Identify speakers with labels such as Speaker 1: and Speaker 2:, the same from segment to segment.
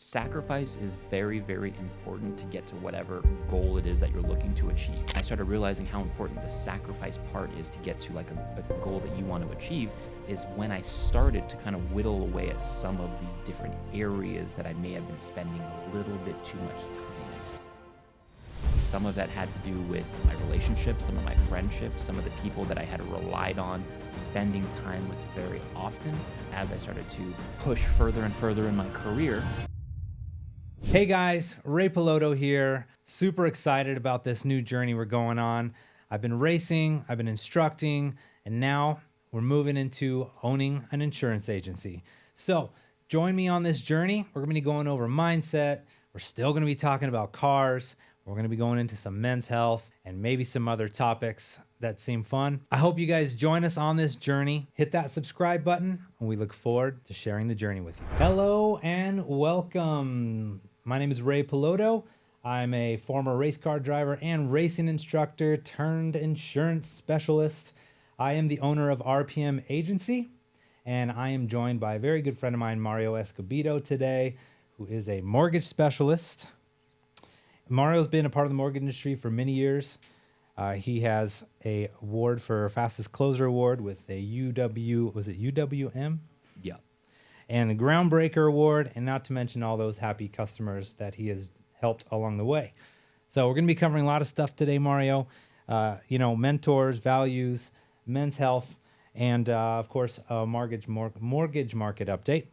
Speaker 1: Sacrifice is very, very important to get to whatever goal it is that you're looking to achieve. I started realizing how important the sacrifice part is to get to like a goal that you want to achieve is when I started to kind of whittle away at some of these different areas that I may have been spending a little bit too much time in. Some of that had to do with my relationships, some of my friendships, some of the people that I had relied on spending time with very often as I started to push further and further in my career.
Speaker 2: Hey guys, Ray Piloto here. Super excited about this new journey we're going on. I've been racing, I've been instructing, and now we're moving into owning an insurance agency. So join me on this journey. We're gonna be going over mindset. We're still gonna be talking about cars. We're gonna be going into some men's health and maybe some other topics that seem fun. I hope you guys join us on this journey. Hit that subscribe button, and we look forward to sharing the journey with you. Hello and welcome. My name is Ray Piloto. I'm a former race car driver and racing instructor turned insurance specialist. I am the owner of RPM Agency, and I am joined by a very good friend of mine, Mario Escobedo, today, who is a mortgage specialist. Mario's been a part of the mortgage industry for many years. He has a award for fastest closer award with a UWM?
Speaker 1: Yeah.
Speaker 2: And a groundbreaker award, and not to mention all those happy customers that he has helped along the way. So we're going to be covering a lot of stuff today, Mario. Mentors, values, men's health, and of course, a mortgage market update.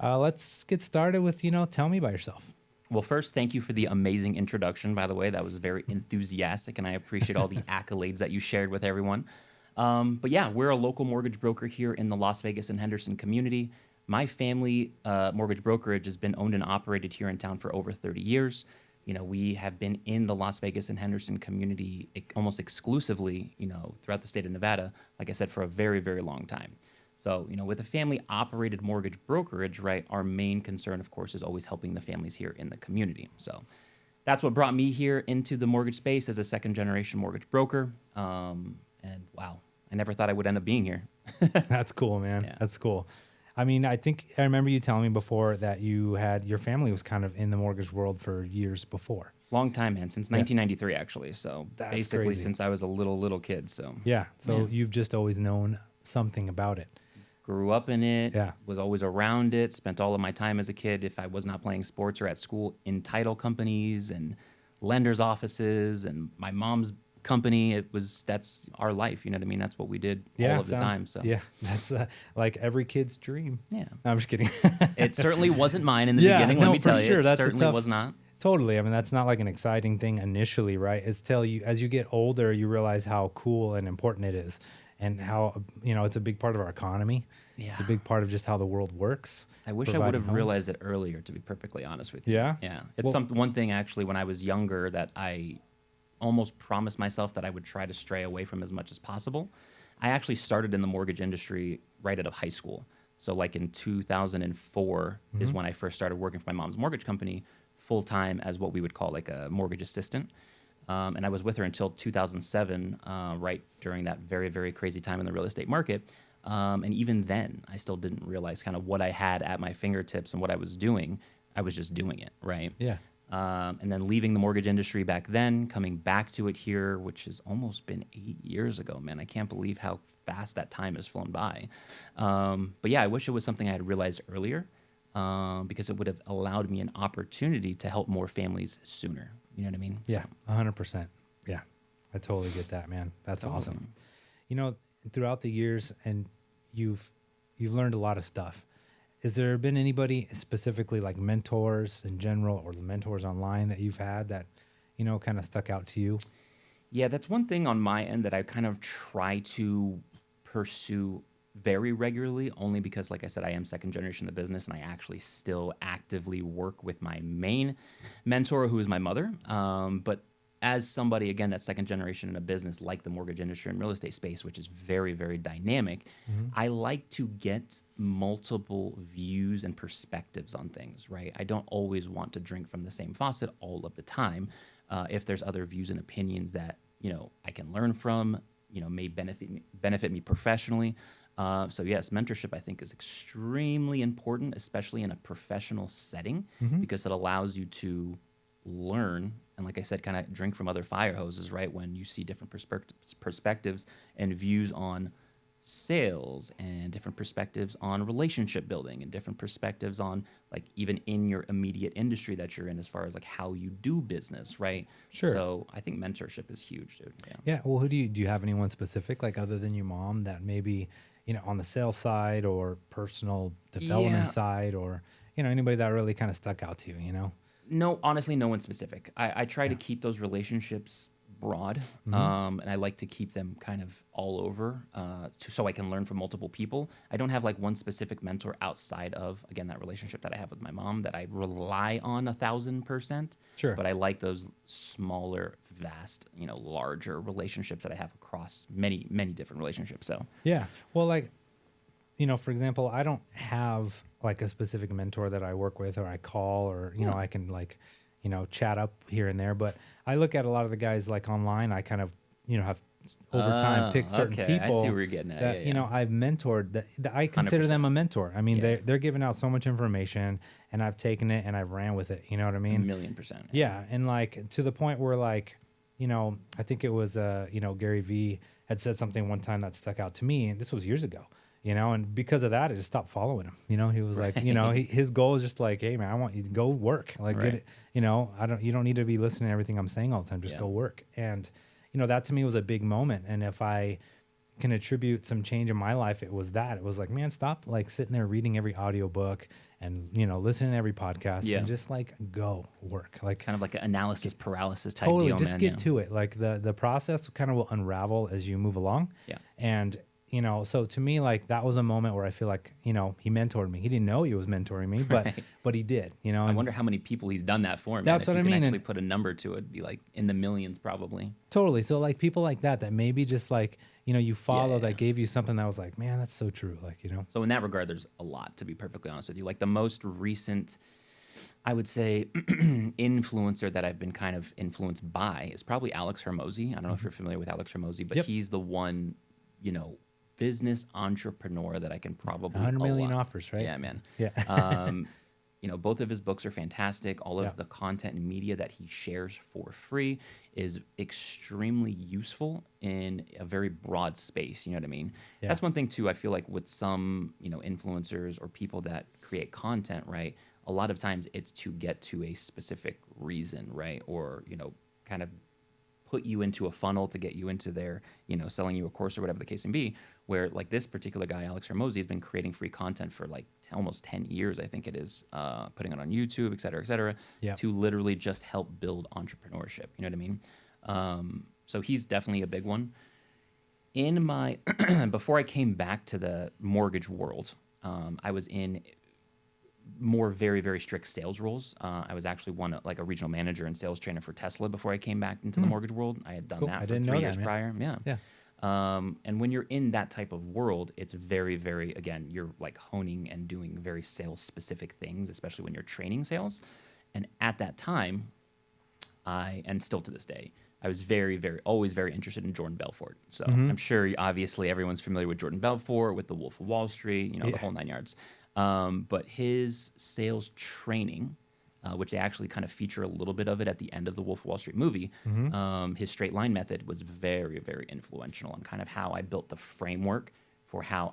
Speaker 2: Let's get started with, tell me about yourself.
Speaker 1: Well, first, thank you for the amazing introduction, by the way. That was very enthusiastic, and I appreciate all the accolades that you shared with everyone. But yeah, we're a local mortgage broker here in the Las Vegas and Henderson community. My family mortgage brokerage has been owned and operated here in town for over 30 years. We have been in the Las Vegas and Henderson community almost exclusively, throughout the state of Nevada, like I said, for a very, very long time. So, with a family-operated mortgage brokerage, right, our main concern, of course, is always helping the families here in the community. So that's what brought me here into the mortgage space as a second-generation mortgage broker. And wow, I never thought I would end up being here.
Speaker 2: That's cool, man.
Speaker 1: Yeah.
Speaker 2: That's cool. I mean, I think I remember you telling me before that your family was kind of in the mortgage world for years before.
Speaker 1: Long time, man, since 1993, actually. So
Speaker 2: That's
Speaker 1: basically
Speaker 2: crazy.
Speaker 1: since I was a little kid. So
Speaker 2: Yeah. So you've just always known something about it.
Speaker 1: grew up in it,
Speaker 2: Yeah.
Speaker 1: was always around it, spent all of my time as a kid, if I was not playing sports or at school, in title companies and lenders' offices and my mom's company. That's our life. You know what I mean? That's what we did all of the time. So
Speaker 2: yeah, that's like every kid's dream.
Speaker 1: yeah,
Speaker 2: No, I'm just kidding.
Speaker 1: it certainly wasn't mine in the
Speaker 2: Yeah,
Speaker 1: beginning.
Speaker 2: no,
Speaker 1: Let me
Speaker 2: for
Speaker 1: tell you,
Speaker 2: sure.
Speaker 1: it
Speaker 2: That's a
Speaker 1: certainly
Speaker 2: tough-
Speaker 1: was not.
Speaker 2: Totally. I mean, that's not like an exciting thing initially, right? It's as you get older, you realize how cool and important it is, and how it's a big part of our economy.
Speaker 1: Yeah.
Speaker 2: It's a big part of just how the world works.
Speaker 1: I wish I would have realized it earlier, to be perfectly honest with you.
Speaker 2: Yeah?
Speaker 1: Yeah. It's one thing, actually, when I was younger that I almost promised myself that I would try to stray away from as much as possible. I actually started in the mortgage industry right out of high school. So like in 2004 is when I first started working for my mom's mortgage company full-time as what we would call like a mortgage assistant. And I was with her until 2007, right during that very, very crazy time in the real estate market. And even then, I still didn't realize kind of what I had at my fingertips and what I was doing. I was just doing it, right?
Speaker 2: Yeah.
Speaker 1: And then leaving the mortgage industry back then, coming back to it here, which has almost been 8 years ago, man. I can't believe how fast that time has flown by. But yeah, I wish it was something I had realized earlier, because it would have allowed me an opportunity to help more families sooner. You know what I mean?
Speaker 2: Yeah,
Speaker 1: So,
Speaker 2: 100%. Yeah, I totally get that, man. That's
Speaker 1: Totally.
Speaker 2: awesome. Throughout the years, and you've learned a lot of stuff. Has there been anybody specifically like mentors in general or mentors online that you've had that, kind of stuck out to you?
Speaker 1: yeah, that's one thing on my end that I kind of try to pursue very regularly, only because, like I said, I am second generation in the business, and I actually still actively work with my main mentor, who is my mother. But as somebody, again, that's second generation in a business like the mortgage industry and real estate space, which is very, very dynamic, I like to get multiple views and perspectives on things, right? I don't always want to drink from the same faucet all of the time. If there's other views and opinions that, I can learn from, may benefit me professionally. So yes, mentorship I think is extremely important, especially in a professional setting, because it allows you to learn and, like I said, kind of drink from other fire hoses, right? When you see different perspectives and views on sales and different perspectives on relationship building and different perspectives on like even in your immediate industry that you're in as far as like how you do business, right?
Speaker 2: Sure.
Speaker 1: So I think mentorship is huge, dude. Yeah.
Speaker 2: Yeah. Well, who do you have anyone specific, like other than your mom, that maybe, on the sales side or personal development
Speaker 1: Yeah.
Speaker 2: side, or, anybody that really kind of stuck out to you,
Speaker 1: No, honestly, no one specific. I try to keep those relationships broad, and I like to keep them kind of all over, so I can learn from multiple people. I don't have like one specific mentor outside of, again, that relationship that I have with my mom that I rely on 1,000%.
Speaker 2: Sure.
Speaker 1: But I like those smaller, vast, larger relationships that I have across many, many different relationships. So
Speaker 2: Yeah. Well, like, for example, I don't have like a specific mentor that I work with or I call, or, I can like, chat up here and there. But I look at a lot of the guys like online. I kind of, have over time picked certain
Speaker 1: okay,
Speaker 2: people
Speaker 1: I see where you're getting at.
Speaker 2: that,
Speaker 1: Yeah.
Speaker 2: I've mentored, that I consider them a mentor. I mean,
Speaker 1: Yeah.
Speaker 2: they're giving out so much information, and I've taken it and I've ran with it. You know what I mean?
Speaker 1: 1,000,000%.
Speaker 2: Yeah. And like to the point where like, I think it was, Gary V had said something one time that stuck out to me, and this was years ago, and because of that, I just stopped following him. He was like, his goal is just like, hey man, I want you to go work, like get it, you don't need to be listening to everything I'm saying all the time. Just go work. And, that to me was a big moment. And if I can attribute some change in my life, it was that. It was like, man, stop like sitting there reading every audiobook and, listening to every podcast and just like go work. Like
Speaker 1: kind of like an analysis paralysis type
Speaker 2: totally
Speaker 1: deal,
Speaker 2: just
Speaker 1: man.
Speaker 2: get to it. Like the process kind of will unravel as you move along.
Speaker 1: Yeah.
Speaker 2: And, so to me, like that was a moment where I feel like, he mentored me. He didn't know he was mentoring me, but he did,
Speaker 1: I wonder how many people he's done that for. Man.
Speaker 2: That's what I
Speaker 1: If you
Speaker 2: mean.
Speaker 1: can actually put a number to it, it'd be like in the millions probably.
Speaker 2: Totally. So like people like that maybe just like, you follow that gave you something that was like, man, that's so true. Like,
Speaker 1: So in that regard, there's a lot, to be perfectly honest with you. Like the most recent, I would say, influencer that I've been kind of influenced by is probably Alex Hermosi. I don't know if you're familiar with Alex Hermosi, but he's the one, business entrepreneur that I can probably
Speaker 2: 100 million offers, right?
Speaker 1: Yeah, man.
Speaker 2: Yeah.
Speaker 1: Both of his books are fantastic. All of the content and media that he shares for free is extremely useful in a very broad space. You know what I mean?
Speaker 2: Yeah.
Speaker 1: That's one thing too. I feel like with some, influencers or people that create content, right? A lot of times it's to get to a specific reason, right? Or, kind of put you into a funnel to get you into their, selling you a course or whatever the case may be, where like this particular guy, Alex Hermosi, has been creating free content for like almost 10 years, I think it is, putting it on YouTube, et cetera, to literally just help build entrepreneurship. You know what I mean? So he's definitely a big one. In my, before I came back to the mortgage world, I was in more very, very strict sales roles. I was actually a regional manager and sales trainer for Tesla before I came back into the mortgage world. I had done that for 3 years prior. Yeah. And when you're in that type of world, it's very, very, again, you're like honing and doing very sales specific things, especially when you're training sales. And at that time, and still to this day, I was very, very, always very interested in Jordan Belfort. So I'm sure obviously everyone's familiar with Jordan Belfort, with the Wolf of Wall Street, the whole 9 yards. But his sales training, which they actually kind of feature a little bit of it at the end of the Wolf of Wall Street movie, his straight line method was very, very influential on kind of how I built the framework for how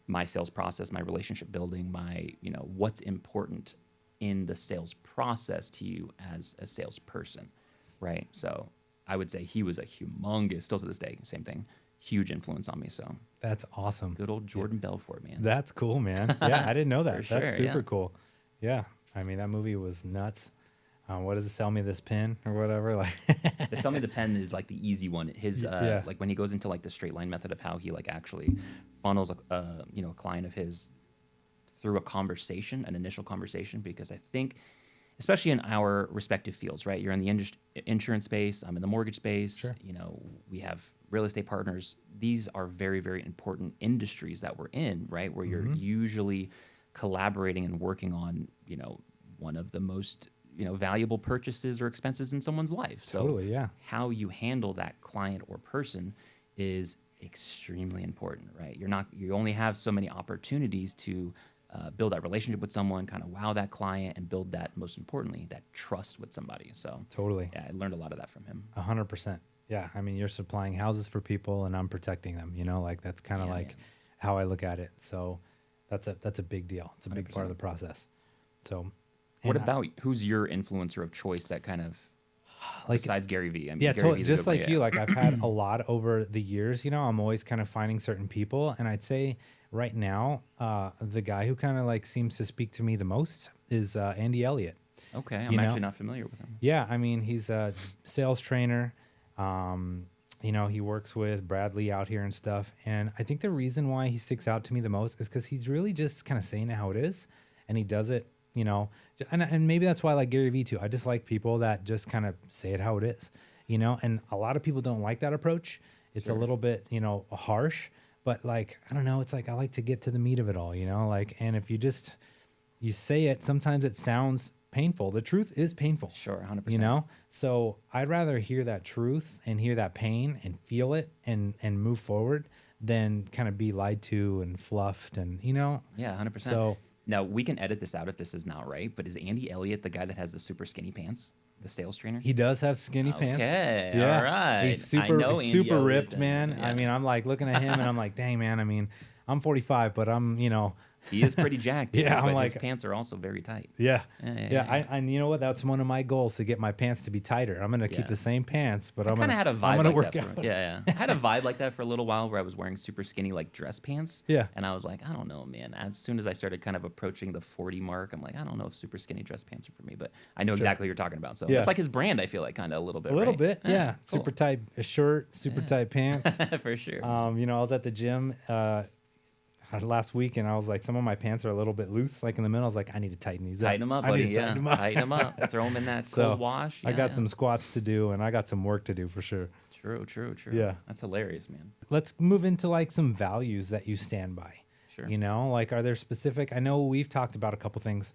Speaker 1: my sales process, my relationship building, my, what's important in the sales process to you as a salesperson, right? So I would say he was a humongous, still to this day, same thing, huge influence on me. So
Speaker 2: that's awesome.
Speaker 1: Good old Jordan Belfort, man.
Speaker 2: That's cool, man. Yeah, I didn't know that.
Speaker 1: For
Speaker 2: That's
Speaker 1: sure,
Speaker 2: super cool. Yeah. I mean, that movie was nuts. What does it, sell me this pen or whatever? Like
Speaker 1: the sell me the pen is like the easy one. His like when he goes into like the straight line method of how he like actually funnels a client of his through a conversation, an initial conversation, because I think especially in our respective fields, right? You're in the insurance space, I'm in the mortgage space.
Speaker 2: Sure.
Speaker 1: We have real estate partners. These are very, very important industries that we're in, right? Where you're usually collaborating and working on, one of the most, valuable purchases or expenses in someone's life. So
Speaker 2: totally, yeah.
Speaker 1: how you handle that client or person is extremely important, right? You only have so many opportunities to build that relationship with someone, kind of wow that client, and build that, most importantly, that trust with somebody. So
Speaker 2: Totally.
Speaker 1: yeah, I learned a lot of that from him.
Speaker 2: 100%. Yeah. I mean, you're supplying houses for people and I'm protecting them, like that's kind of
Speaker 1: Yeah,
Speaker 2: like
Speaker 1: man.
Speaker 2: how I look at it. So that's a big deal. It's a big part of
Speaker 1: 100%.
Speaker 2: the process. So,
Speaker 1: What
Speaker 2: and
Speaker 1: about who's your influencer of choice that kind of,
Speaker 2: like,
Speaker 1: besides Gary Vee? I mean,
Speaker 2: yeah,
Speaker 1: Gary Vee's a
Speaker 2: just
Speaker 1: good one.
Speaker 2: like
Speaker 1: Yeah.
Speaker 2: you, like I've had a lot over the years, I'm always kind of finding certain people. And I'd say right now, the guy who kind of like seems to speak to me the most is Andy Elliott.
Speaker 1: Okay,
Speaker 2: You
Speaker 1: I'm
Speaker 2: know,
Speaker 1: actually not familiar with him.
Speaker 2: yeah, I mean, he's a sales trainer. He works with Bradley out here and stuff. And I think the reason why he sticks out to me the most is because he's really just kind of saying it how it is. And he does it, and maybe that's why I like Gary Vee too. I just like people that just kind of say it how it is, and a lot of people don't like that approach. It's a
Speaker 1: Sure.
Speaker 2: little bit, harsh, but like, I don't know. It's like, I like to get to the meat of it all, and if you say it, sometimes it sounds painful. The truth is painful.
Speaker 1: Sure, 100%.
Speaker 2: So I'd rather hear that truth and hear that pain and feel it and move forward than kind of be lied to and fluffed and
Speaker 1: Yeah, 100%.
Speaker 2: So
Speaker 1: Now, we can edit this out if this is not right, but is Andy Elliott the guy that has the super skinny pants, the sales trainer?
Speaker 2: he does have skinny pants.
Speaker 1: Okay,
Speaker 2: Yeah.
Speaker 1: all right.
Speaker 2: He's
Speaker 1: I know Andy
Speaker 2: super
Speaker 1: Elliott
Speaker 2: ripped,
Speaker 1: then.
Speaker 2: man. I
Speaker 1: Yeah.
Speaker 2: mean, I'm like looking at him and I'm like, dang, man. I mean, I'm 45, but I'm,
Speaker 1: He is pretty jacked.
Speaker 2: Yeah, I'm
Speaker 1: but
Speaker 2: like-
Speaker 1: his pants are also very tight.
Speaker 2: yeah.
Speaker 1: Yeah.
Speaker 2: Yeah. And you know what? That's one of my goals, to get my pants to be tighter. I'm going to keep
Speaker 1: Yeah.
Speaker 2: the same pants, but I'm
Speaker 1: Kind
Speaker 2: going
Speaker 1: of had a
Speaker 2: I'm
Speaker 1: vibe
Speaker 2: gonna
Speaker 1: like
Speaker 2: work
Speaker 1: that.
Speaker 2: out.
Speaker 1: Yeah. I had a vibe like that for a little while where I was wearing super skinny like dress pants.
Speaker 2: Yeah.
Speaker 1: And I was like, I don't know, man. As soon as I started kind of approaching the 40 mark, I'm like, I don't know if super skinny dress pants are for me, but I know exactly what you're talking about. So
Speaker 2: Yeah.
Speaker 1: it's like his brand, I feel like, kind of a little bit.
Speaker 2: A little
Speaker 1: right?
Speaker 2: bit. Yeah.
Speaker 1: cool.
Speaker 2: Super tight shirt, super tight pants.
Speaker 1: For sure.
Speaker 2: I was at the gym last week and I was like, some of my pants are a little bit loose, like in the middle. I was like, I need to tighten these up.
Speaker 1: Tighten them up,
Speaker 2: I need
Speaker 1: buddy.
Speaker 2: to
Speaker 1: Yeah.
Speaker 2: tighten 'em up.
Speaker 1: Tighten them up. Throw them in that
Speaker 2: So,
Speaker 1: cold wash.
Speaker 2: I
Speaker 1: Yeah,
Speaker 2: got
Speaker 1: yeah.
Speaker 2: some squats to do and I got some work to do for sure.
Speaker 1: True.
Speaker 2: Yeah.
Speaker 1: That's hilarious, man.
Speaker 2: Let's move into like some values that you stand by.
Speaker 1: Sure.
Speaker 2: Like, are there specific, I know we've talked about a couple things,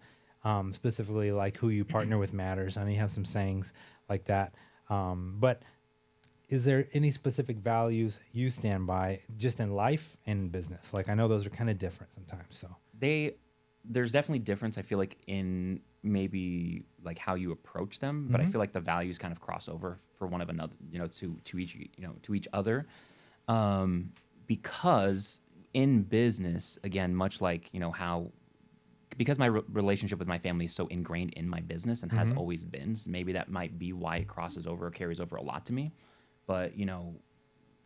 Speaker 2: specifically like who you partner with matters. I know you have some sayings like that. But is there any specific values you stand by just in life and in business? Like, I know those are kind of different sometimes. So
Speaker 1: There's definitely difference, I feel like, in maybe like how you approach them, but I feel like the values kind of cross over for one of another, to each other. Because in business, again, much like, because my relationship with my family is so ingrained in my business and has always been, so maybe that might be why it crosses over or carries over a lot to me. But,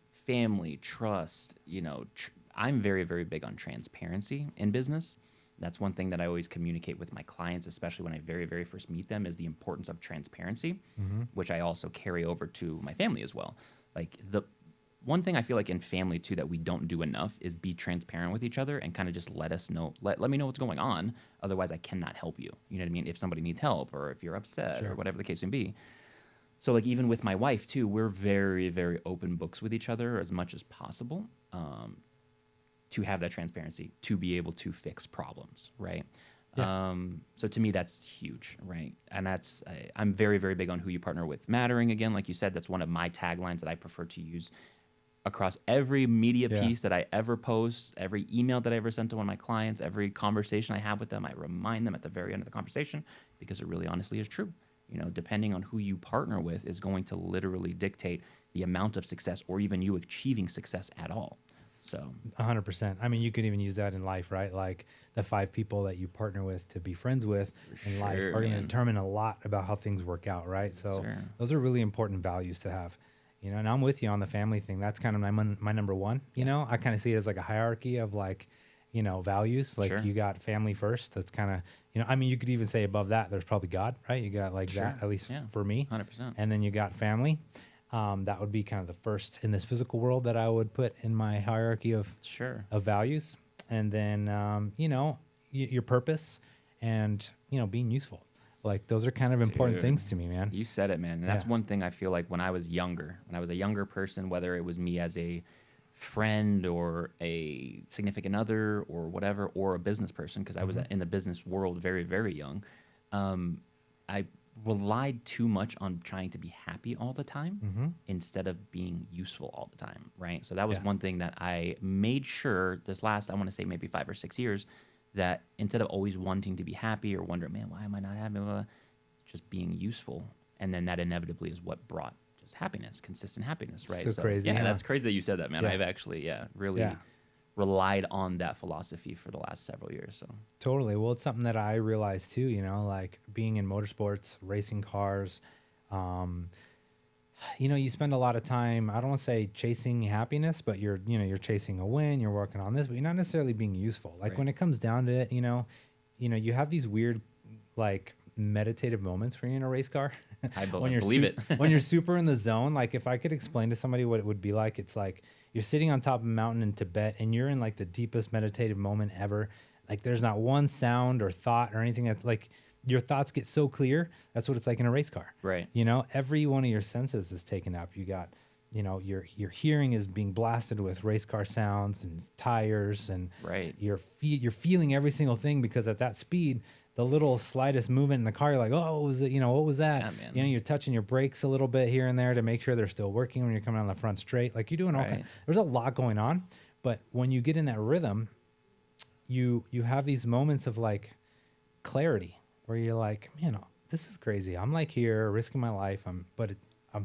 Speaker 1: family, trust, I'm very, very big on transparency in business. That's one thing that I always communicate with my clients, especially when I very, very first meet them, is the importance of transparency, which I also carry over to my family as well. Like, the one thing I feel like in family too that we don't do enough is be transparent with each other and kind of just let us know, let me know what's going on. Otherwise, I cannot help you. You know what I mean? If somebody needs help or if you're upset or whatever the case may be. So like even with my wife too, we're very, very open books with each other as much as possible, to have that transparency, to be able to fix problems, right?
Speaker 2: Yeah.
Speaker 1: So to me, that's huge, right? And I'm very, very big on who you partner with mattering. Again, like you said, that's one of my taglines that I prefer to use across every media piece that I ever post, every email that I ever send to one of my clients, every conversation I have with them, I remind them at the very end of the conversation, because it really honestly is true. Depending on who you partner with is going to literally dictate the amount of success or even you achieving success at all. So
Speaker 2: 100%. I mean, you could even use that in life, right? Like the 5 people that you partner with to be friends with in life are going to determine a lot about how things work out, right? So those are really important values to have. And I'm with you on the family thing. That's kind of my number one. I kind of see it as like a hierarchy of like, values. Like you got family first. That's kind of, I mean, you could even say above that, there's probably God, right? You got like that, at least for me.
Speaker 1: 100%.
Speaker 2: And then you got family. That would be kind of the first in this physical world that I would put in my hierarchy of values. And then, your purpose and, being useful. Like those are kind of important things to me, man.
Speaker 1: You said it, man. And that's one thing I feel like when I was a younger person, whether it was me as a friend or a significant other or whatever, or a business person, because I was in the business world very, very young. I relied too much on trying to be happy all the time instead of being useful all the time, right? So that was
Speaker 2: Yeah.
Speaker 1: one thing that I made sure this last, I want to say maybe 5 or 6 years, that instead of always wanting to be happy or wondering, man, why am I not happy? Blah, blah, blah, just being useful. And then that inevitably is what brought just happiness, consistent happiness, right?
Speaker 2: So crazy,
Speaker 1: Yeah,
Speaker 2: huh?
Speaker 1: that's crazy that you said that, man.
Speaker 2: Yeah.
Speaker 1: I've actually, really
Speaker 2: Yeah.
Speaker 1: relied on that philosophy for the last several years. So
Speaker 2: Totally. Well, it's something that I realized too, like being in motorsports, racing cars, you spend a lot of time, I don't want to say chasing happiness, but you're chasing a win, you're working on this, but you're not necessarily being useful. Like
Speaker 1: Right.
Speaker 2: when it comes down to it, you have these weird, like meditative moments when you're in a race car.
Speaker 1: I
Speaker 2: when you're
Speaker 1: believe it.
Speaker 2: when you're super in the zone. Like if I could explain to somebody what it would be like, it's like you're sitting on top of a mountain in Tibet and you're in like the deepest meditative moment ever. Like there's not one sound or thought or anything that's like your thoughts get so clear. That's what it's like in a race car.
Speaker 1: Right.
Speaker 2: Every one of your senses is taken up. You got, your hearing is being blasted with race car sounds and tires, and
Speaker 1: Right.
Speaker 2: you're feeling every single thing, because at that speed, the little slightest movement in the car, you're like, oh, what was it? What was that?
Speaker 1: Yeah, man.
Speaker 2: You're touching your brakes a little bit here and there to make sure they're still working when you're coming on the front straight. Like you're doing all
Speaker 1: Right.
Speaker 2: there's a lot going on, but when you get in that rhythm, you have these moments of like clarity where you're like, man, this is crazy. I'm like here risking my life. I'm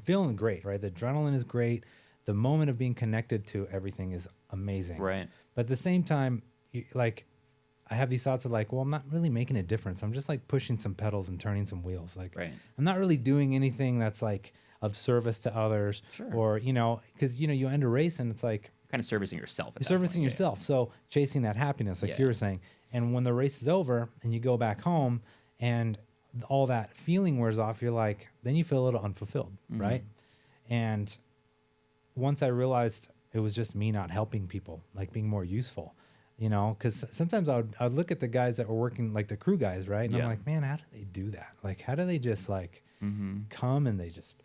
Speaker 2: feeling great, right? The adrenaline is great. The moment of being connected to everything is amazing.
Speaker 1: Right.
Speaker 2: But at the same time, I have these thoughts of like, well, I'm not really making a difference. I'm just like pushing some pedals and turning some wheels. Like,
Speaker 1: Right.
Speaker 2: I'm not really doing anything that's like of service to others.
Speaker 1: Sure.
Speaker 2: Or, because, you end a race and it's like,
Speaker 1: Kind of servicing yourself.
Speaker 2: you're servicing yourself. So chasing that happiness, like
Speaker 1: Yeah.
Speaker 2: you were saying. And when the race is over and you go back home and all that feeling wears off, you're like, then you feel a little unfulfilled, right? And once I realized it was just me not helping people, like being more useful, because sometimes I'd look at the guys that were working, like the crew guys, right? And I'm
Speaker 1: Yeah.
Speaker 2: like, man, how do they do that? Like, how do they just like come and they just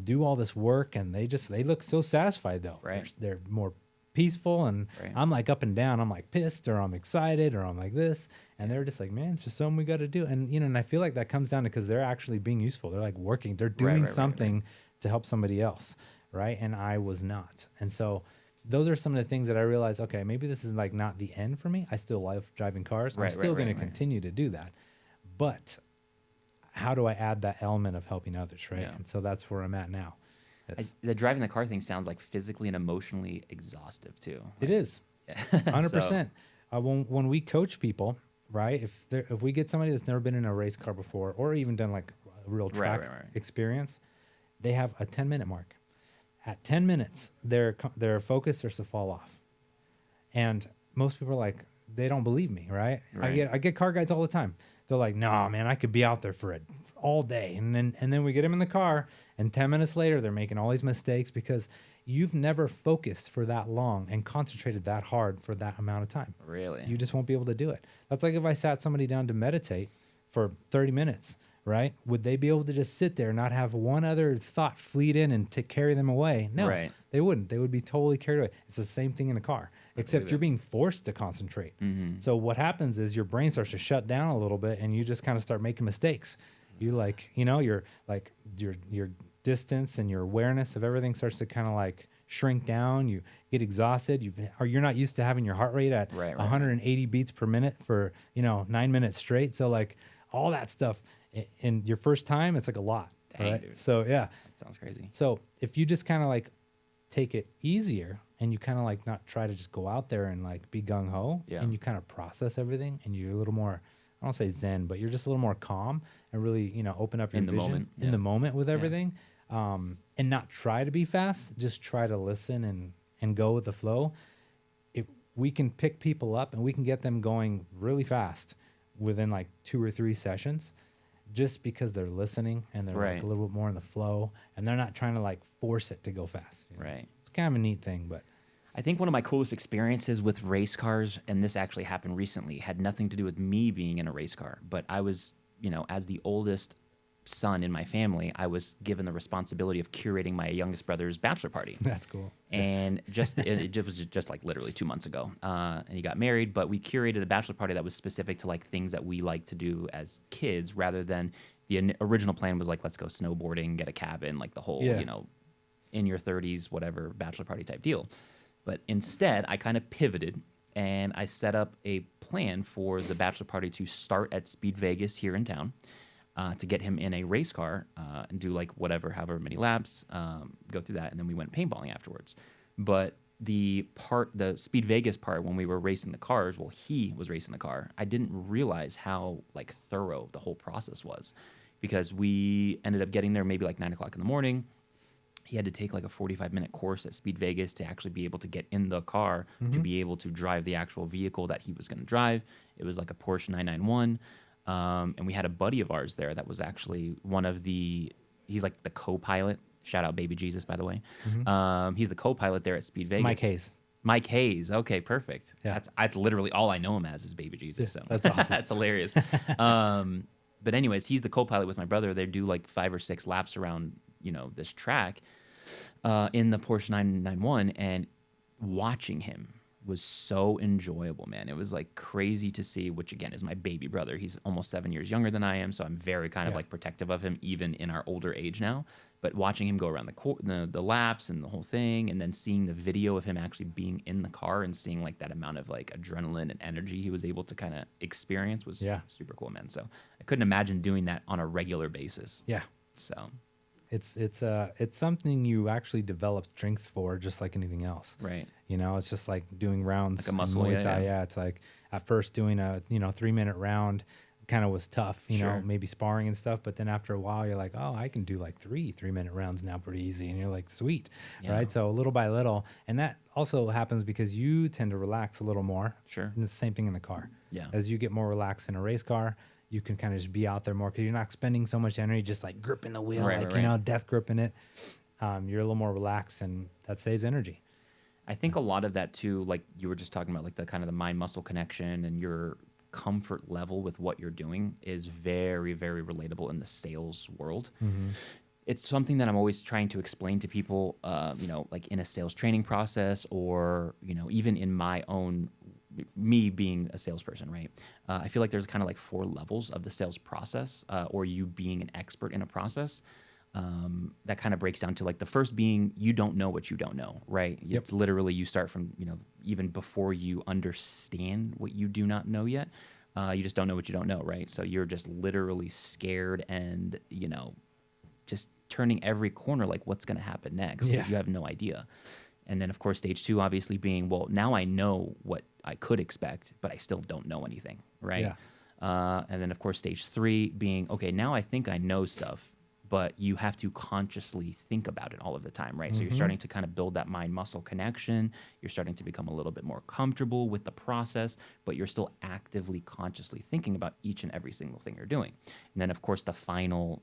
Speaker 2: do all this work and they look so satisfied though.
Speaker 1: Right.
Speaker 2: They're more peaceful, and
Speaker 1: Right.
Speaker 2: I'm like up and down. I'm like pissed, or I'm excited, or I'm like this, and they're just like, man, it's just something we got to do. And and I feel like that comes down to because they're actually being useful. They're like working. They're doing
Speaker 1: right,
Speaker 2: something to help somebody else, right? And I was not. And so those are some of the things that I realized. Okay, maybe this is like not the end for me. I still love driving cars. I'm
Speaker 1: Right,
Speaker 2: still
Speaker 1: right,
Speaker 2: going
Speaker 1: right,
Speaker 2: to
Speaker 1: right.
Speaker 2: continue to do that, but how do I add that element of helping others, right?
Speaker 1: Yeah.
Speaker 2: And so that's where I'm at now.
Speaker 1: The driving the car thing sounds like physically and emotionally exhaustive too.
Speaker 2: It is.
Speaker 1: Yeah.
Speaker 2: 100%. When we coach people, right? If we get somebody that's never been in a race car before, or even done like a real track
Speaker 1: right.
Speaker 2: experience, they have a 10-minute mark. At 10 minutes, their focus starts to fall off, and most people are like, they don't believe me, right?
Speaker 1: Right.
Speaker 2: I get car guides all the time. They're like, nah, man, I could be out there for all day, and then we get them in the car, and 10 minutes later, they're making all these mistakes because you've never focused for that long and concentrated that hard for that amount of time.
Speaker 1: Really?
Speaker 2: You just won't be able to do it. That's like if I sat somebody down to meditate for 30 minutes, right? Would they be able to just sit there and not have one other thought fleet in and to carry them away? No,
Speaker 1: Right.
Speaker 2: they wouldn't. They would be totally carried away. It's the same thing in a car, except
Speaker 1: believe
Speaker 2: you're
Speaker 1: it.
Speaker 2: being forced to concentrate. So what happens is your brain starts to shut down a little bit, and you just kind of start making mistakes. You you're like your distance and your awareness of everything starts to kind of like shrink down. You get exhausted. You're not used to having your heart rate at
Speaker 1: Right.
Speaker 2: 180 beats per minute for 9 minutes straight. So like all that stuff in your first time, it's like a lot.
Speaker 1: Dang,
Speaker 2: right?
Speaker 1: dude.
Speaker 2: So yeah.
Speaker 1: That sounds crazy.
Speaker 2: So if you just kind of like take it easier and you kind of like not try to just go out there and like be gung ho,
Speaker 1: Yeah.
Speaker 2: and you kind of process everything, and you're a little more, I don't say zen, but you're just a little more calm and really, open up your
Speaker 1: In the
Speaker 2: vision
Speaker 1: moment,
Speaker 2: in
Speaker 1: yeah.
Speaker 2: the moment with everything, and not try to be fast. Just try to listen and go with the flow. If we can pick people up and we can get them going really fast within like 2 or 3 sessions, just because they're listening and they're like
Speaker 1: Right.
Speaker 2: a little bit more in the flow, and they're not trying to like force it to go fast.
Speaker 1: Right.
Speaker 2: It's kind of a neat thing, but
Speaker 1: I think one of my coolest experiences with race cars, and this actually happened recently, had nothing to do with me being in a race car, but I was, as the oldest son in my family, I was given the responsibility of curating my youngest brother's bachelor party.
Speaker 2: that's cool.
Speaker 1: And it was just like literally 2 months ago, and he got married. But we curated a bachelor party that was specific to like things that we like to do as kids, rather than original plan was like, let's go snowboarding, get a cabin, like the whole,
Speaker 2: Yeah.
Speaker 1: in your 30s, whatever, bachelor party type deal. But instead, I kind of pivoted and I set up a plan for the bachelor party to start at Speed Vegas here in town, to get him in a race car and do like however many laps, go through that. And then we went paintballing afterwards. But the Speed Vegas part, when we were racing the cars, well, he was racing the car. I didn't realize how like thorough the whole process was, because we ended up getting there maybe like 9 o'clock in the morning. He had to take like a 45-minute course at Speed Vegas to actually be able to get in the car, to be able to drive the actual vehicle that he was going to drive. It was like a Porsche 991. And we had a buddy of ours there that was actually he's like the co-pilot. Shout out Baby Jesus, by the way. He's the co-pilot there at Speed Vegas.
Speaker 2: Mike Hayes.
Speaker 1: Mike Hayes. Okay, perfect.
Speaker 2: Yeah.
Speaker 1: That's literally all I know him as is Baby Jesus. So
Speaker 2: That's awesome.
Speaker 1: that's hilarious. But anyways, he's the co-pilot with my brother. They do like 5 or 6 laps around, this track in the Porsche 991, and watching him was so enjoyable, man. It was like crazy to see, which again is my baby brother. He's almost 7 years younger than I am, so I'm very kind of like protective of him, even in our older age now. But watching him go around the laps and the whole thing, and then seeing the video of him actually being in the car and seeing like that amount of like adrenaline and energy he was able to kind of experience was super cool, man. So I couldn't imagine doing that on a regular basis.
Speaker 2: Yeah.
Speaker 1: So
Speaker 2: It's something you actually develop strength for, just like anything else.
Speaker 1: right.
Speaker 2: It's just like doing rounds.
Speaker 1: Like a muscle,
Speaker 2: in Muay Thai,
Speaker 1: yeah.
Speaker 2: It's like at first doing a 3-minute round kind of was tough,
Speaker 1: Sure.
Speaker 2: maybe sparring and stuff. But then after a while, you're like, oh, I can do like 3-minute rounds now pretty easy. And you're like, sweet, right? So little by little. And that also happens because you tend to relax a little more.
Speaker 1: Sure.
Speaker 2: And it's the same thing in the car.
Speaker 1: Yeah.
Speaker 2: As you get more relaxed in a race car, you can kind of just be out there more because you're not spending so much energy just like gripping the wheel,
Speaker 1: Right.
Speaker 2: death gripping it. You're a little more relaxed, and that saves energy.
Speaker 1: I think a lot of that too, like you were just talking about, like the kind of the mind muscle connection and your comfort level with what you're doing is very, very relatable in the sales world. It's something that I'm always trying to explain to people, like in a sales training process, or, even in my own, me being a salesperson, right? I feel like there's kind of like 4 levels of the sales process, or you being an expert in a process. That kind of breaks down to like the first being, you don't know what you don't know, right?
Speaker 2: Yep.
Speaker 1: It's literally you start from, even before you understand what you do not know yet, you just don't know what you don't know, right? So you're just literally scared and, just turning every corner, like what's going to happen next, because you have no idea. And then of course, stage 2 obviously being, well, now I know what I could expect, but I still don't know anything, right?
Speaker 2: Yeah.
Speaker 1: And then of course, stage 3 being, okay, now I think I know stuff, but you have to consciously think about it all of the time, right? So you're starting to kind of build that mind muscle connection. You're starting to become a little bit more comfortable with the process, but you're still actively, consciously thinking about each and every single thing you're doing. And then of course, the final,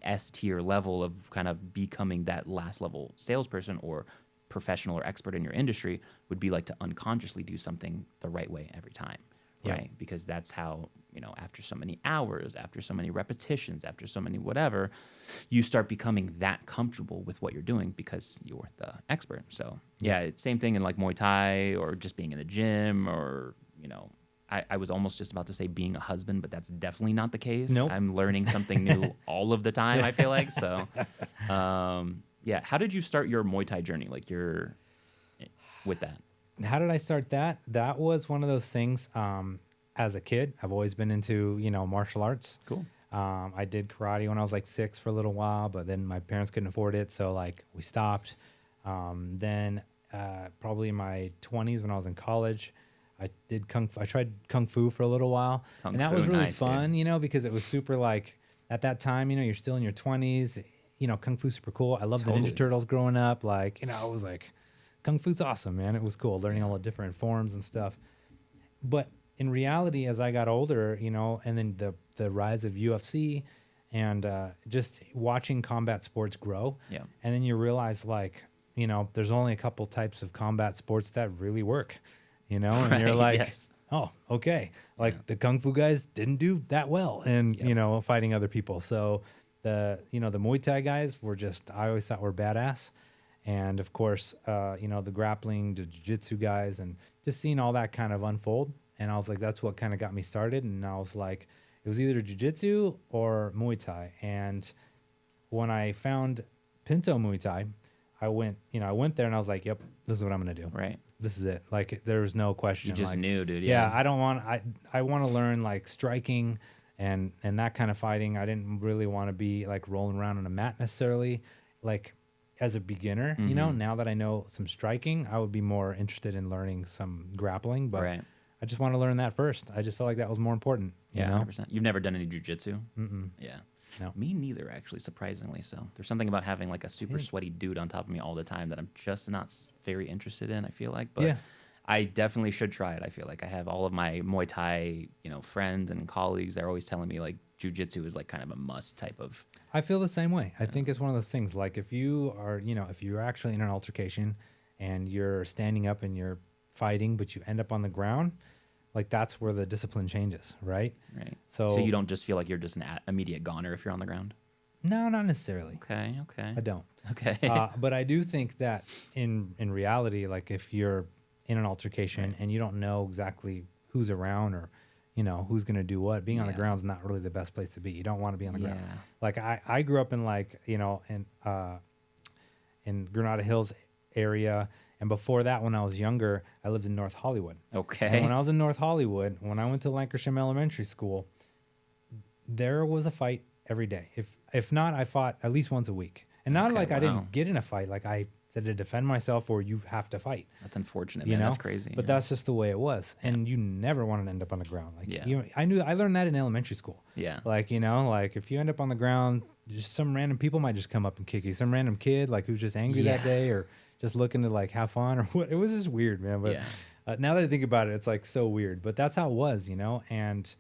Speaker 1: S tier level of kind of becoming that last level salesperson or professional or expert in your industry would be like to unconsciously do something the right way every time, right? Because that's how, after so many hours, after so many repetitions, after so many whatever, you start becoming that comfortable with what you're doing because you're the expert. So yeah, it's same thing in like Muay Thai or just being in the gym or, I was almost just about to say being a husband, but that's definitely not the case.
Speaker 2: Nope.
Speaker 1: I'm learning something new all of the time, I feel like. So, yeah. How did you start your Muay Thai journey? Like with that?
Speaker 2: How did I start that? That was one of those things. As a kid, I've always been into, martial arts.
Speaker 1: Cool.
Speaker 2: I did karate when I was like 6 for a little while, but then my parents couldn't afford it. So like we stopped. Then probably in my 20s when I was in college, I did I tried Kung Fu for a little while. And that was really fun, because it was super like at that time, you're still in your 20s, Kung Fu's super cool. I loved the Ninja Turtles growing up. Like, it was like, Kung Fu's awesome, man. It was cool learning all the different forms and stuff. But in reality, as I got older, and then the rise of UFC and just watching combat sports grow.
Speaker 1: Yeah.
Speaker 2: And then you realize like, there's only a couple types of combat sports that really work, and you're like, oh, okay. Like the Kung Fu guys didn't do that well and, fighting other people. So the Muay Thai guys were I always thought were badass. And of course, the grappling, the jiu-jitsu guys, and just seeing all that kind of unfold. And I was like, that's what kind of got me started. And I was like, it was either jiu-jitsu or Muay Thai. And when I found Pinto Muay Thai, I went there and I was like, yep, this is what I'm going to do.
Speaker 1: Right.
Speaker 2: This is it. Like there was no question.
Speaker 1: You just
Speaker 2: like,
Speaker 1: knew, dude.
Speaker 2: Yeah.
Speaker 1: Yeah.
Speaker 2: I want to learn like striking and that kind of fighting. I didn't really want to be like rolling around on a mat necessarily. Like as a beginner, now that I know some striking, I would be more interested in learning some grappling, but
Speaker 1: Right.
Speaker 2: I just want to learn that first. I just felt like that was more important.
Speaker 1: Yeah,
Speaker 2: You know?
Speaker 1: 100%. You've never done any jujitsu?
Speaker 2: Mm-mm.
Speaker 1: Yeah.
Speaker 2: No.
Speaker 1: Me neither, actually, surprisingly so. There's something about having like a super sweaty dude on top of me all the time that I'm just not very interested in, I feel like. But
Speaker 2: Yeah.
Speaker 1: I definitely should try it. I feel like I have all of my Muay Thai, friends and colleagues. They're always telling me like jujitsu is like kind of a must type of.
Speaker 2: I feel the same way. I think it's one of those things like if you are, if you're actually in an altercation and you're standing up and you're fighting, but you end up on the ground, like that's where the discipline changes, right?
Speaker 1: Right.
Speaker 2: So
Speaker 1: you don't just feel like you're just an immediate goner if you're on the ground?
Speaker 2: No, not necessarily.
Speaker 1: Okay.
Speaker 2: I don't.
Speaker 1: Okay.
Speaker 2: But I do think that in reality, like if you're in an altercation and you don't know exactly who's around or, who's going to do what, being on the ground is not really the best place to be. You don't want to be on the ground.
Speaker 1: Yeah.
Speaker 2: Like I grew up in like, in Granada Hills area. And before that, when I was younger, I lived in North Hollywood.
Speaker 1: Okay.
Speaker 2: And when I was in North Hollywood, when I went to Lancashire Elementary School, there was a fight every day. If not, I fought at least once a week. And not like I
Speaker 1: wow.
Speaker 2: didn't get in a fight. Like I had to defend myself or you have to fight.
Speaker 1: That's unfortunate, man. That's crazy.
Speaker 2: But that's just the way it was. And you never wanted to end up on the ground. Like
Speaker 1: Yeah.
Speaker 2: I learned that in elementary school.
Speaker 1: Yeah.
Speaker 2: Like, like if you end up on the ground, just some random people might just come up and kick you. Some random kid like who's just angry that day or just looking to like have fun or what. It was just weird, man. But now that I think about it, it's like so weird. But that's how it was, And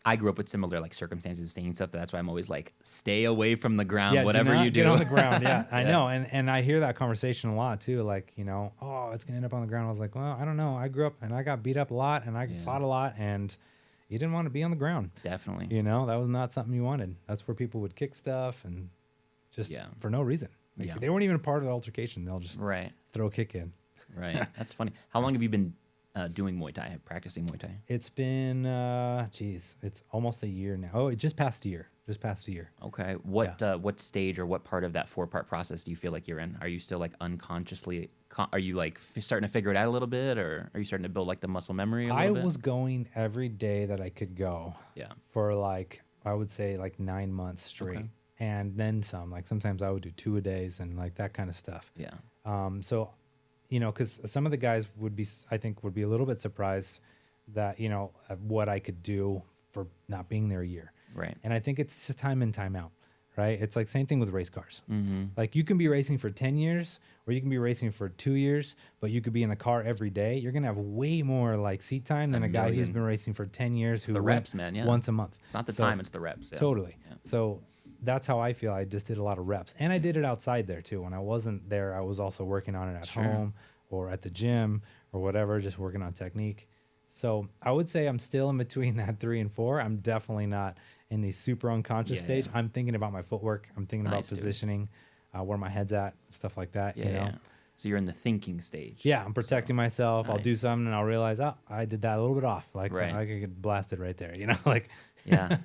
Speaker 1: I grew up with similar like circumstances, saying stuff. That's why I'm always like, stay away from the ground, whatever
Speaker 2: do not
Speaker 1: you do.
Speaker 2: Get on the ground. Yeah, I know. And I hear that conversation a lot too. Like, oh, it's gonna end up on the ground. I was like, well, I don't know. I grew up and I got beat up a lot and I fought a lot and you didn't want to be on the ground.
Speaker 1: Definitely.
Speaker 2: That was not something you wanted. That's where people would kick stuff and just for no reason. Like, they weren't even a part of the altercation. They'll just throw a kick in.
Speaker 1: Right. That's funny. How long have you been doing Muay Thai, practicing Muay Thai?
Speaker 2: It's been, it's almost a year now. Oh, it just passed a year.
Speaker 1: Okay. What stage or what part of that 4-part process do you feel like you're in? Are you still like unconsciously, are you like starting to figure it out a little bit, or are you starting to build like the muscle memory a little bit?
Speaker 2: I was going every day that I could go for like, I would say like 9 months straight. Okay. And then some, like sometimes I would do 2 a days and like that kind of stuff.
Speaker 1: Yeah.
Speaker 2: So, because some of the guys would be a little bit surprised that, of what I could do for not being there a year.
Speaker 1: Right.
Speaker 2: And I think it's just time in, time out, right? It's like same thing with race cars.
Speaker 1: Mm-hmm.
Speaker 2: Like you can be racing for 10 years or you can be racing for 2 years, but you could be in the car every day. You're going to have way more like seat time than a guy who's been racing for 10 years who
Speaker 1: the reps, man. Yeah.
Speaker 2: Once a month.
Speaker 1: It's not the time, it's the reps. Yeah.
Speaker 2: Totally.
Speaker 1: Yeah.
Speaker 2: So that's how I feel. I just did a lot of reps and I did it outside there too. When I wasn't there, I was also working on it at home or at the gym or whatever, just working on technique. So I would say I'm still in between that 3 and 4. I'm definitely not in the super unconscious stage. I'm thinking about my footwork. I'm thinking about positioning, where my head's at, stuff like that.
Speaker 1: Yeah. So you're in the thinking stage.
Speaker 2: Yeah, I'm protecting myself. I'll do something and I'll realize, I did that a little bit off. Like I could get blasted right there, like.
Speaker 1: Yeah.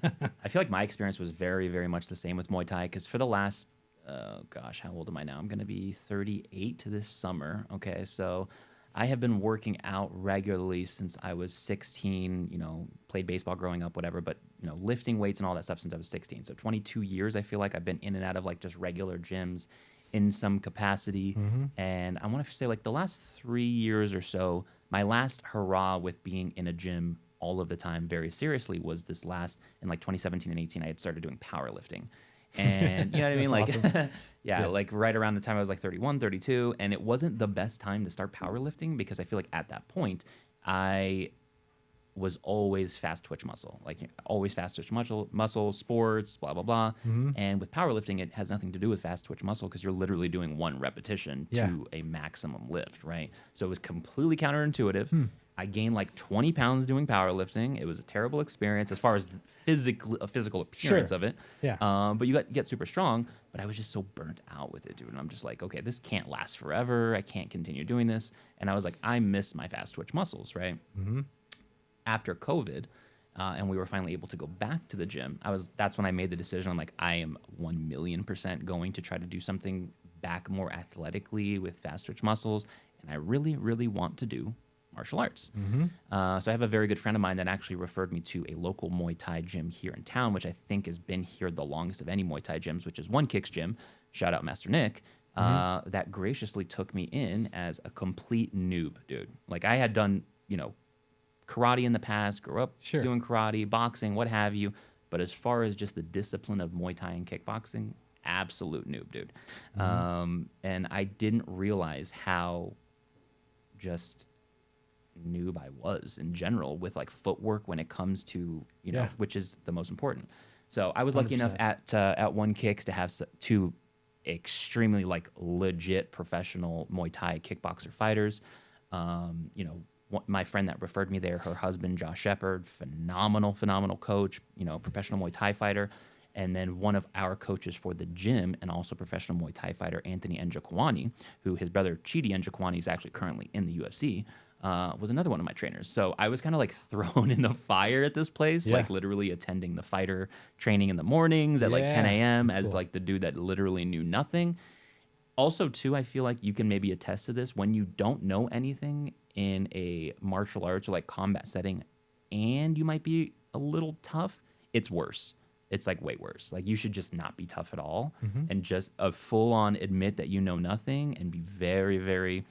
Speaker 1: I feel like my experience was very, very much the same with Muay Thai because for the last, how old am I now? I'm going to be 38 this summer. Okay. So I have been working out regularly since I was 16, played baseball growing up, whatever, but, lifting weights and all that stuff since I was 16. So 22 years, I feel like I've been in and out of like just regular gyms in some capacity. Mm-hmm. And I want to say like the last 3 years or so, my last hurrah with being in a gym all of the time very seriously was this last, in like 2017 and 18, I had started doing powerlifting. And you know what I mean? Like, awesome. Like right around the time I was like 31, 32. And it wasn't the best time to start powerlifting because I feel like at that point, I was always fast twitch muscle, like always fast twitch muscle, sports, blah, blah, blah. Mm-hmm. And with powerlifting, it has nothing to do with fast twitch muscle because you're literally doing 1 repetition to a maximum lift, right? So it was completely counterintuitive. I gained like 20 pounds doing powerlifting. It was a terrible experience as far as a physical appearance of it.
Speaker 2: Yeah.
Speaker 1: But you get super strong. But I was just so burnt out with it, dude. And I'm just like, okay, this can't last forever. I can't continue doing this. And I was like, I miss my fast twitch muscles, right? Mm-hmm. After COVID, and we were finally able to go back to the gym. That's when I made the decision. I'm like, I am 1,000,000% going to try to do something back more athletically with fast twitch muscles, and I really, really want to do martial arts. So I have a very good friend of mine that actually referred me to a local Muay Thai gym here in town, which I think has been here the longest of any Muay Thai gyms, which is One Kicks Gym. Shout out Master Nick. That graciously took me in as a complete noob, dude. Like I had done, karate in the past, grew up doing karate, boxing, what have you. But as far as just the discipline of Muay Thai and kickboxing, absolute noob, dude. And I didn't realize how just noob I was in general with like footwork when it comes to, which is the most important. So I was lucky enough at One Kicks to have two extremely like legit professional Muay Thai kickboxer fighters. My friend that referred me there, her husband, Josh Shepard, phenomenal coach, professional Muay Thai fighter. And then one of our coaches for the gym and also professional Muay Thai fighter, Anthony Njokwani, who his brother Chidi Njokwani is actually currently in the UFC, was another one of my trainers. So I was kind of like thrown in the fire at this place, like literally attending the fighter training in the mornings at like 10 a.m. as like the dude that literally knew nothing. Also, too, I feel like you can maybe attest to this when you don't know anything in a martial arts or like combat setting and you might be a little tough, it's worse. It's like way worse. Like you should just not be tough at all and just full on admit that you know nothing and be very, very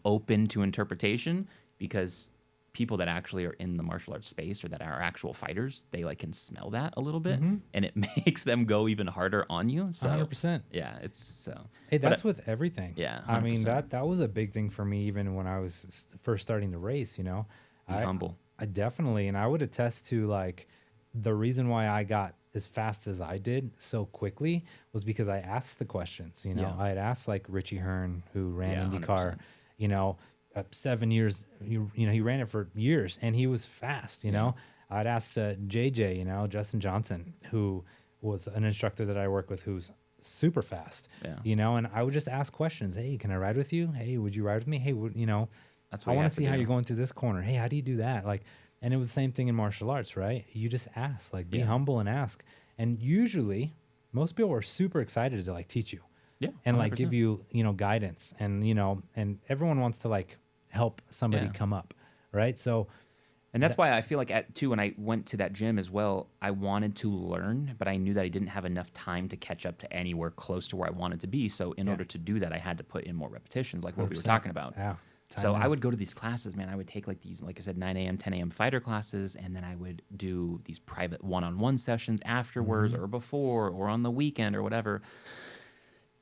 Speaker 1: open to interpretation, because people that actually are in the martial arts space or that are actual fighters, they like can smell that a little bit and it makes them go even harder on you. So
Speaker 2: 100%.
Speaker 1: Yeah, it's so.
Speaker 2: Hey, that's with everything.
Speaker 1: Yeah, 100%.
Speaker 2: I mean, that was a big thing for me even when I was first starting to race,
Speaker 1: Be humble.
Speaker 2: I definitely, and I would attest to like the reason why I got as fast as I did so quickly was because I asked the questions. I had asked like Richie Hearn, who ran IndyCar, 7 years. He ran it for years, and he was fast. I'd asked JJ, Justin Johnson, who was an instructor that I work with, who's super fast. And I would just ask questions. Hey, can I ride with you? Hey, would you ride with me? Hey,
Speaker 1: That's what
Speaker 2: I want to see how you're going through this corner. Hey, how do you do that? Like. And it was the same thing in martial arts, right? You just ask, like, be humble and ask. And usually, most people are super excited to like teach you, and 100%. Like give you, guidance, and and everyone wants to like help somebody come up, right? So,
Speaker 1: and that's why I feel like when I went to that gym as well, I wanted to learn, but I knew that I didn't have enough time to catch up to anywhere close to where I wanted to be. So in order to do that, I had to put in more repetitions, like what we were talking about.
Speaker 2: Yeah.
Speaker 1: So I would go to these classes, man. I would take like these, like I said, 9 a.m., 10 a.m. fighter classes, and then I would do these private one-on-one sessions afterwards or before or on the weekend or whatever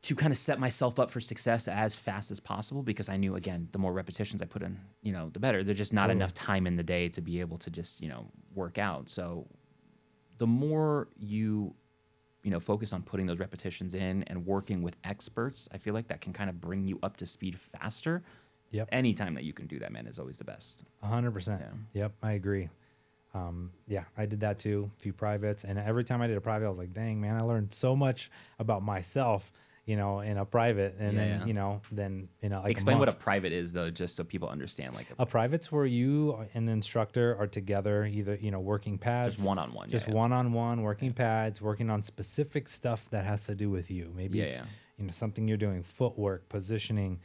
Speaker 1: to kind of set myself up for success as fast as possible, because I knew, again, the more repetitions I put in, the better. There's just not enough time in the day to be able to just, work out. So the more you focus on putting those repetitions in and working with experts, I feel like that can kind of bring you up to speed faster.
Speaker 2: Yep.
Speaker 1: Anytime that you can do that, man, is always the best.
Speaker 2: 100%. Yep, I agree. I did that too, a few privates, and every time I did a private, I was like, dang, man, I learned so much about myself, in a private, and then like
Speaker 1: explain what a private is, though, just so people understand. Like
Speaker 2: a private's where you and the instructor are together, either working pads,
Speaker 1: just one-on-one,
Speaker 2: one-on-one, working pads, working on specific stuff that has to do with you. Maybe it's something you're doing, footwork, positioning,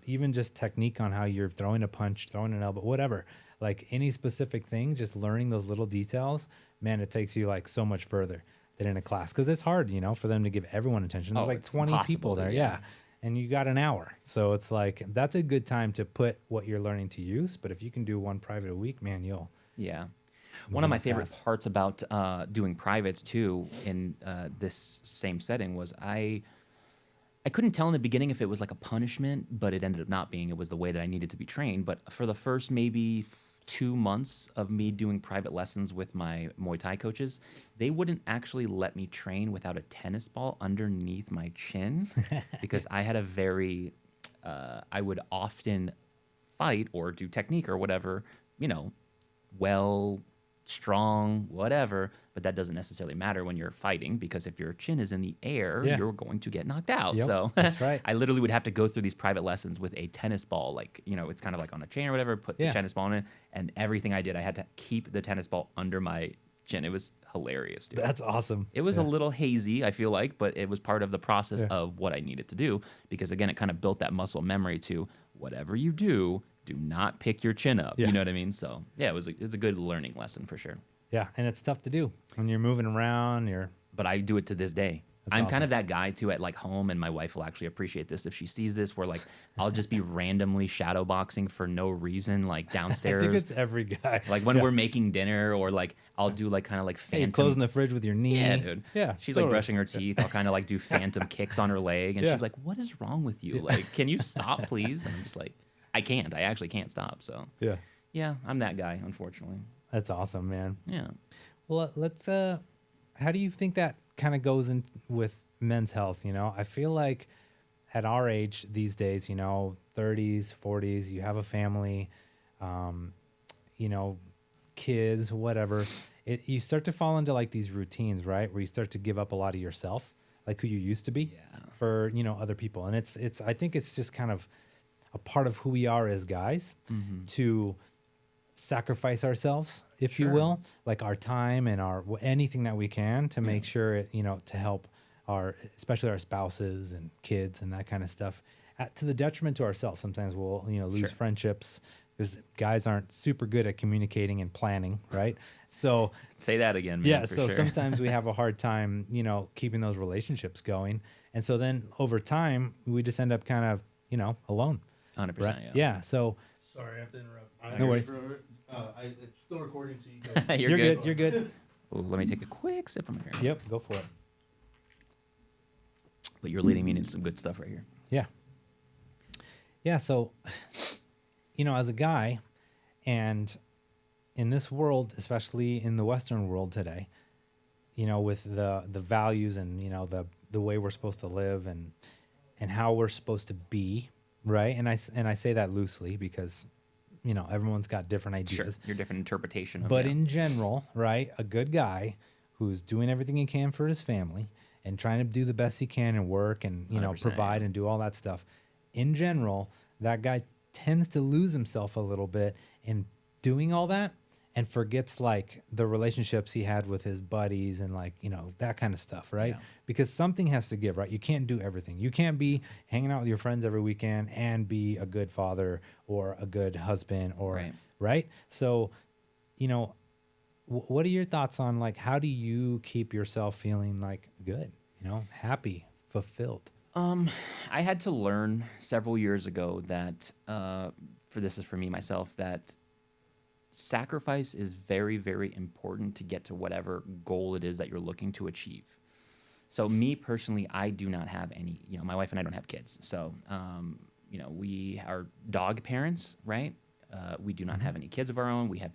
Speaker 2: even just technique on how you're throwing a punch, throwing an elbow, whatever. Like any specific thing, just learning those little details, man, it takes you like so much further than in a class, because it's hard, for them to give everyone attention. There's like 20 people there, and you got an hour, so it's like that's a good time to put what you're learning to use. But if you can do one private a week, man, you'll
Speaker 1: One of my favorite parts about doing privates too in this same setting was I couldn't tell in the beginning if it was like a punishment, but it ended up not being. It was the way that I needed to be trained. But for the first maybe 2 months of me doing private lessons with my Muay Thai coaches, they wouldn't actually let me train without a tennis ball underneath my chin because I had a very, I would often fight or do technique or whatever, well strong, whatever, but that doesn't necessarily matter when you're fighting, because if your chin is in the air,
Speaker 2: Yeah.
Speaker 1: you're going to get knocked out.
Speaker 2: Yep,
Speaker 1: So
Speaker 2: that's right.
Speaker 1: I literally would have to go through these private lessons with a tennis ball, like, it's kind of like on a chain or whatever, put
Speaker 2: Yeah.
Speaker 1: the tennis ball in it, and everything I did, I had to keep the tennis ball under my chin. It was hilarious, dude.
Speaker 2: That's awesome.
Speaker 1: It was a little hazy, I feel like, but it was part of the process
Speaker 2: Yeah.
Speaker 1: of what I needed to do, because again, it kind of built that muscle memory to whatever you do not pick your chin up.
Speaker 2: Yeah.
Speaker 1: You know what I mean? So yeah, it was a good learning lesson for sure.
Speaker 2: Yeah, and it's tough to do when you're moving around.
Speaker 1: But I do it to this day.
Speaker 2: That's
Speaker 1: I'm
Speaker 2: awesome.
Speaker 1: kind of that guy too at like home, and my wife will actually appreciate this if she sees this, where like I'll just be randomly shadow boxing for no reason, like
Speaker 2: I
Speaker 1: downstairs.
Speaker 2: think it's every guy.
Speaker 1: Like when we're making dinner, or like I'll do like kind of like
Speaker 2: Hey,
Speaker 1: phantom.
Speaker 2: closing the fridge with your knee.
Speaker 1: Yeah, dude.
Speaker 2: Yeah,
Speaker 1: She's like
Speaker 2: totally.
Speaker 1: brushing her teeth. I'll kind of like do phantom kicks on her leg, and
Speaker 2: Yeah.
Speaker 1: she's like, "What is wrong with you? Like, can you stop, please?" And I'm just like, "I can't. I actually can't stop." So
Speaker 2: Yeah,
Speaker 1: yeah, I'm that guy, unfortunately.
Speaker 2: that's awesome, man.
Speaker 1: Yeah.
Speaker 2: Well, let's. How do you think that kind of goes in with men's health? I feel like at our age these days, 30s, 40s, you have a family, kids, whatever. You start to fall into like these routines, right? Where you start to give up a lot of yourself, like who you used to be,
Speaker 1: Yeah.
Speaker 2: for other people. And I think it's just kind of a part of who we are as guys to sacrifice ourselves, if you
Speaker 1: Sure.
Speaker 2: will, like our time and our anything that we can to make sure it, to help especially our spouses and kids and that kind of stuff, to the detriment to ourselves. Sometimes we'll, lose
Speaker 1: Sure.
Speaker 2: friendships because guys aren't super good at communicating and planning, right? So
Speaker 1: Say that again, man.
Speaker 2: yeah,
Speaker 1: for
Speaker 2: so
Speaker 1: sure.
Speaker 2: sometimes we have a hard time, keeping those relationships going. And so then over time, we just end up kind of, alone.
Speaker 1: 100%.
Speaker 2: Right?
Speaker 1: Yeah.
Speaker 2: Yeah. So
Speaker 3: Sorry, I have to interrupt.
Speaker 2: No worries.
Speaker 3: It's still recording, so you guys.
Speaker 1: You're,
Speaker 2: you're
Speaker 1: good.
Speaker 2: good. You're good.
Speaker 1: Ooh, let me take a quick sip from here.
Speaker 2: Yep. Go for it.
Speaker 1: But you're leading me into some good stuff right here.
Speaker 2: Yeah. Yeah. So, as a guy, and in this world, especially in the Western world today, with the values and the way we're supposed to live and how we're supposed to be, right? And I say that loosely because everyone's got different
Speaker 1: Sure.
Speaker 2: ideas.
Speaker 1: Your different interpretation of
Speaker 2: But
Speaker 1: it.
Speaker 2: in general, right, a good guy who's doing everything he can for his family and trying to do the best he can and work and
Speaker 1: 100%,
Speaker 2: provide
Speaker 1: yeah.
Speaker 2: and do all that stuff. In general, that guy tends to lose himself a little bit in doing all that and forgets like the relationships he had with his buddies and like, that kind of stuff, right?
Speaker 1: Yeah.
Speaker 2: Because something has to give, right? You can't do everything. You can't be hanging out with your friends every weekend and be a good father or a good husband or right? So, what are your thoughts on like how do you keep yourself feeling like good, happy, fulfilled?
Speaker 1: I had to learn several years ago that, this is for me, myself, that sacrifice is very, very important to get to whatever goal it is that you're looking to achieve. So me personally, I do not have any, my wife and I don't have kids. So, we are dog parents, right? We do not have any kids of our own. We have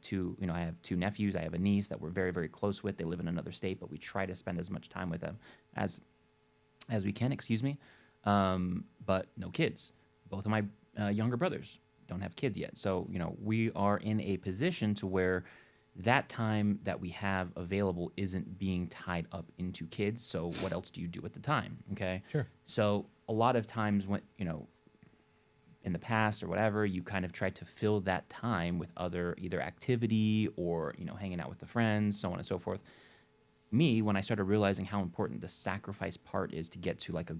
Speaker 1: I have two nephews. I have a niece that we're very, very close with. They live in another state, but we try to spend as much time with them as we can, but no kids. Both of my younger brothers don't have kids yet. So, we are in a position to where that time that we have available isn't being tied up into kids. So what else do you do at the time? Okay.
Speaker 2: Sure.
Speaker 1: So a lot of times when, in the past or whatever, you kind of try to fill that time with other either activity or, hanging out with the friends, so on and so forth. Me, when I started realizing how important the sacrifice part is to get to like a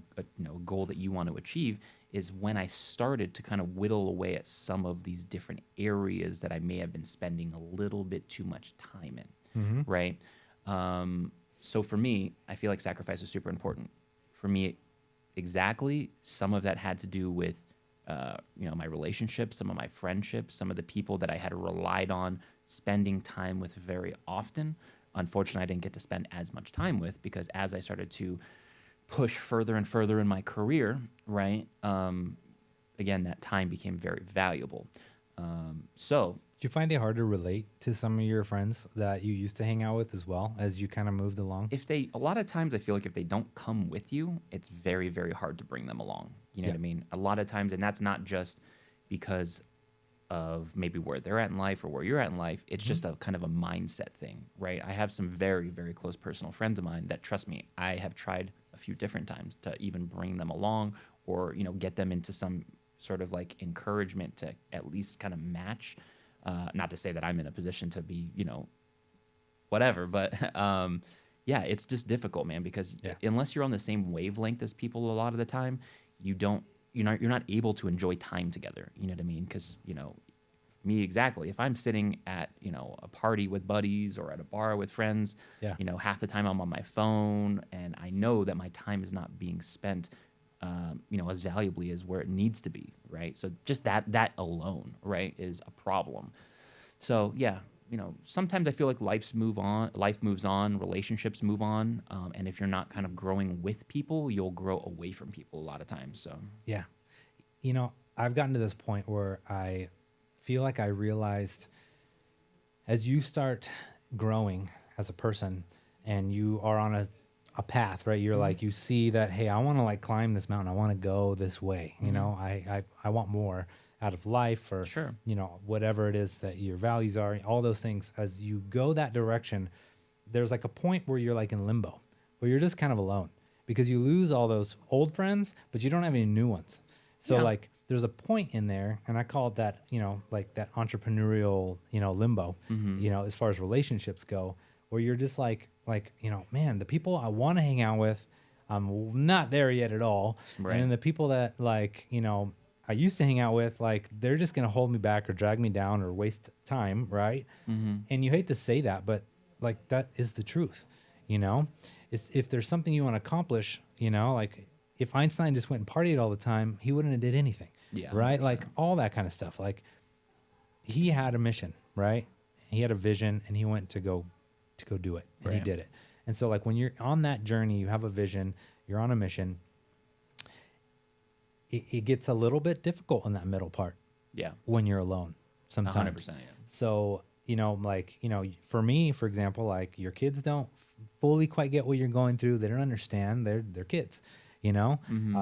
Speaker 1: goal that you want to achieve, is when I started to kind of whittle away at some of these different areas that I may have been spending a little bit too much time in, right? So for me, I feel like sacrifice is super important. For me, exactly, some of that had to do with my relationships, some of my friendships, some of the people that I had relied on spending time with very often. Unfortunately, I didn't get to spend as much time with because as I started to push further and further in my career, right, again, that time became very valuable. So
Speaker 2: Did you find it hard to relate to some of your friends that you used to hang out with as well as you kind of moved along?
Speaker 1: a lot of times I feel like if they don't come with you, it's very, very hard to bring them along. You know what I mean? A lot of times, and that's not just because of maybe where they're at in life or where you're at in life. It's just a kind of a mindset thing, right? I have some very, very close personal friends of mine that, trust me, I have tried a few different times to even bring them along or, get them into some sort of like encouragement to at least kind of match. Not to say that I'm in a position to be, whatever, but yeah, it's just difficult, man, because unless you're on the same wavelength as people a lot of the time, you're not able to enjoy time together. You know what I mean? Because, me exactly. If I'm sitting at, a party with buddies or at a bar with friends, half the time I'm on my phone and I know that my time is not being spent, as valuably as where it needs to be, right? So just that alone, right, is a problem. So yeah, sometimes I feel like life moves on, relationships move on, and if you're not kind of growing with people, you'll grow away from people a lot of times. So
Speaker 2: Yeah. I've gotten to this point where I feel like I realized as you start growing as a person and you are on a path, right? You're like, you see that, hey, I want to like climb this mountain. I want to go this way. I want more out of life or,
Speaker 1: Sure.
Speaker 2: Whatever it is that your values are, all those things. As you go that direction, there's like a point where you're like in limbo, where you're just kind of alone because you lose all those old friends, but you don't have any new ones. So like there's a point in there, and I call it that, like that entrepreneurial, limbo, as far as relationships go, where you're just like, man, the people I want to hang out with, I'm not there yet at all.
Speaker 1: Right.
Speaker 2: And then the people that like, I used to hang out with, like, they're just going to hold me back or drag me down or waste time. Right. And you hate to say that, but like, that is the truth. If there's something you want to accomplish, like if Einstein just went and partied all the time, he wouldn't have did anything.
Speaker 1: Yeah.
Speaker 2: Right. Like all that kind of stuff. Like he had a mission, right? He had a vision and he went to go do it. And he did it. And so like when you're on that journey, you have a vision, you're on a mission, it gets a little bit difficult in that middle part.
Speaker 1: Yeah.
Speaker 2: When you're alone sometimes.
Speaker 1: 100%. Yeah.
Speaker 2: So, for me, for example, like your kids don't fully quite get what you're going through. They don't understand. They're kids, they don't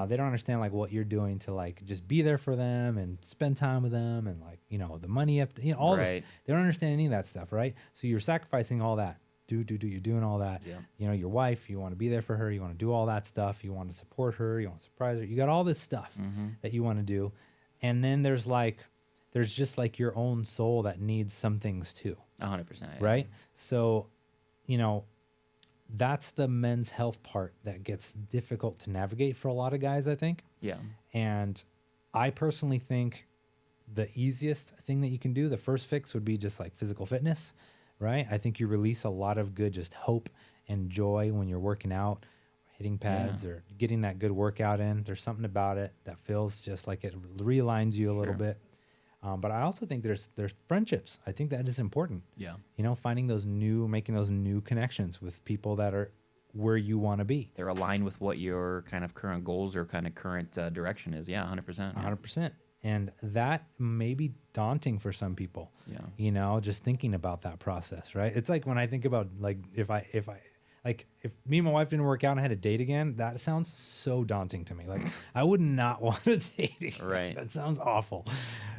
Speaker 2: understand like what you're doing to like just be there for them and spend time with them and like, the money you have to, all this. They don't understand any of that stuff. Right. So you're sacrificing all that. You're doing all that.
Speaker 1: Yeah.
Speaker 2: Your wife, you want to be there for her. You want to do all that stuff. You want to support her. You want to surprise her. You got all this stuff that you want to do. And then there's just like your own soul that needs some things too.
Speaker 1: 100%. Yeah.
Speaker 2: Right. So, that's the men's health part that gets difficult to navigate for a lot of guys, I think.
Speaker 1: Yeah.
Speaker 2: And I personally think the easiest thing that you can do, the first fix would be just like physical fitness. Right. I think you release a lot of good, just hope and joy when you're working out, hitting pads or getting that good workout in. There's something about it that feels just like it realigns you a little bit. But I also think there's friendships. I think that is important.
Speaker 1: Yeah.
Speaker 2: Making those new connections with people that are where you want to be.
Speaker 1: They're aligned with what your kind of current goals or kind of current direction is. Yeah. 100%.
Speaker 2: 100%. And that may be daunting for some people.
Speaker 1: Yeah.
Speaker 2: Just thinking about that process, right? It's like when I think about like if me and my wife didn't work out and I had a date again, that sounds so daunting to me. Like I would not want to date again.
Speaker 1: Right.
Speaker 2: That sounds awful.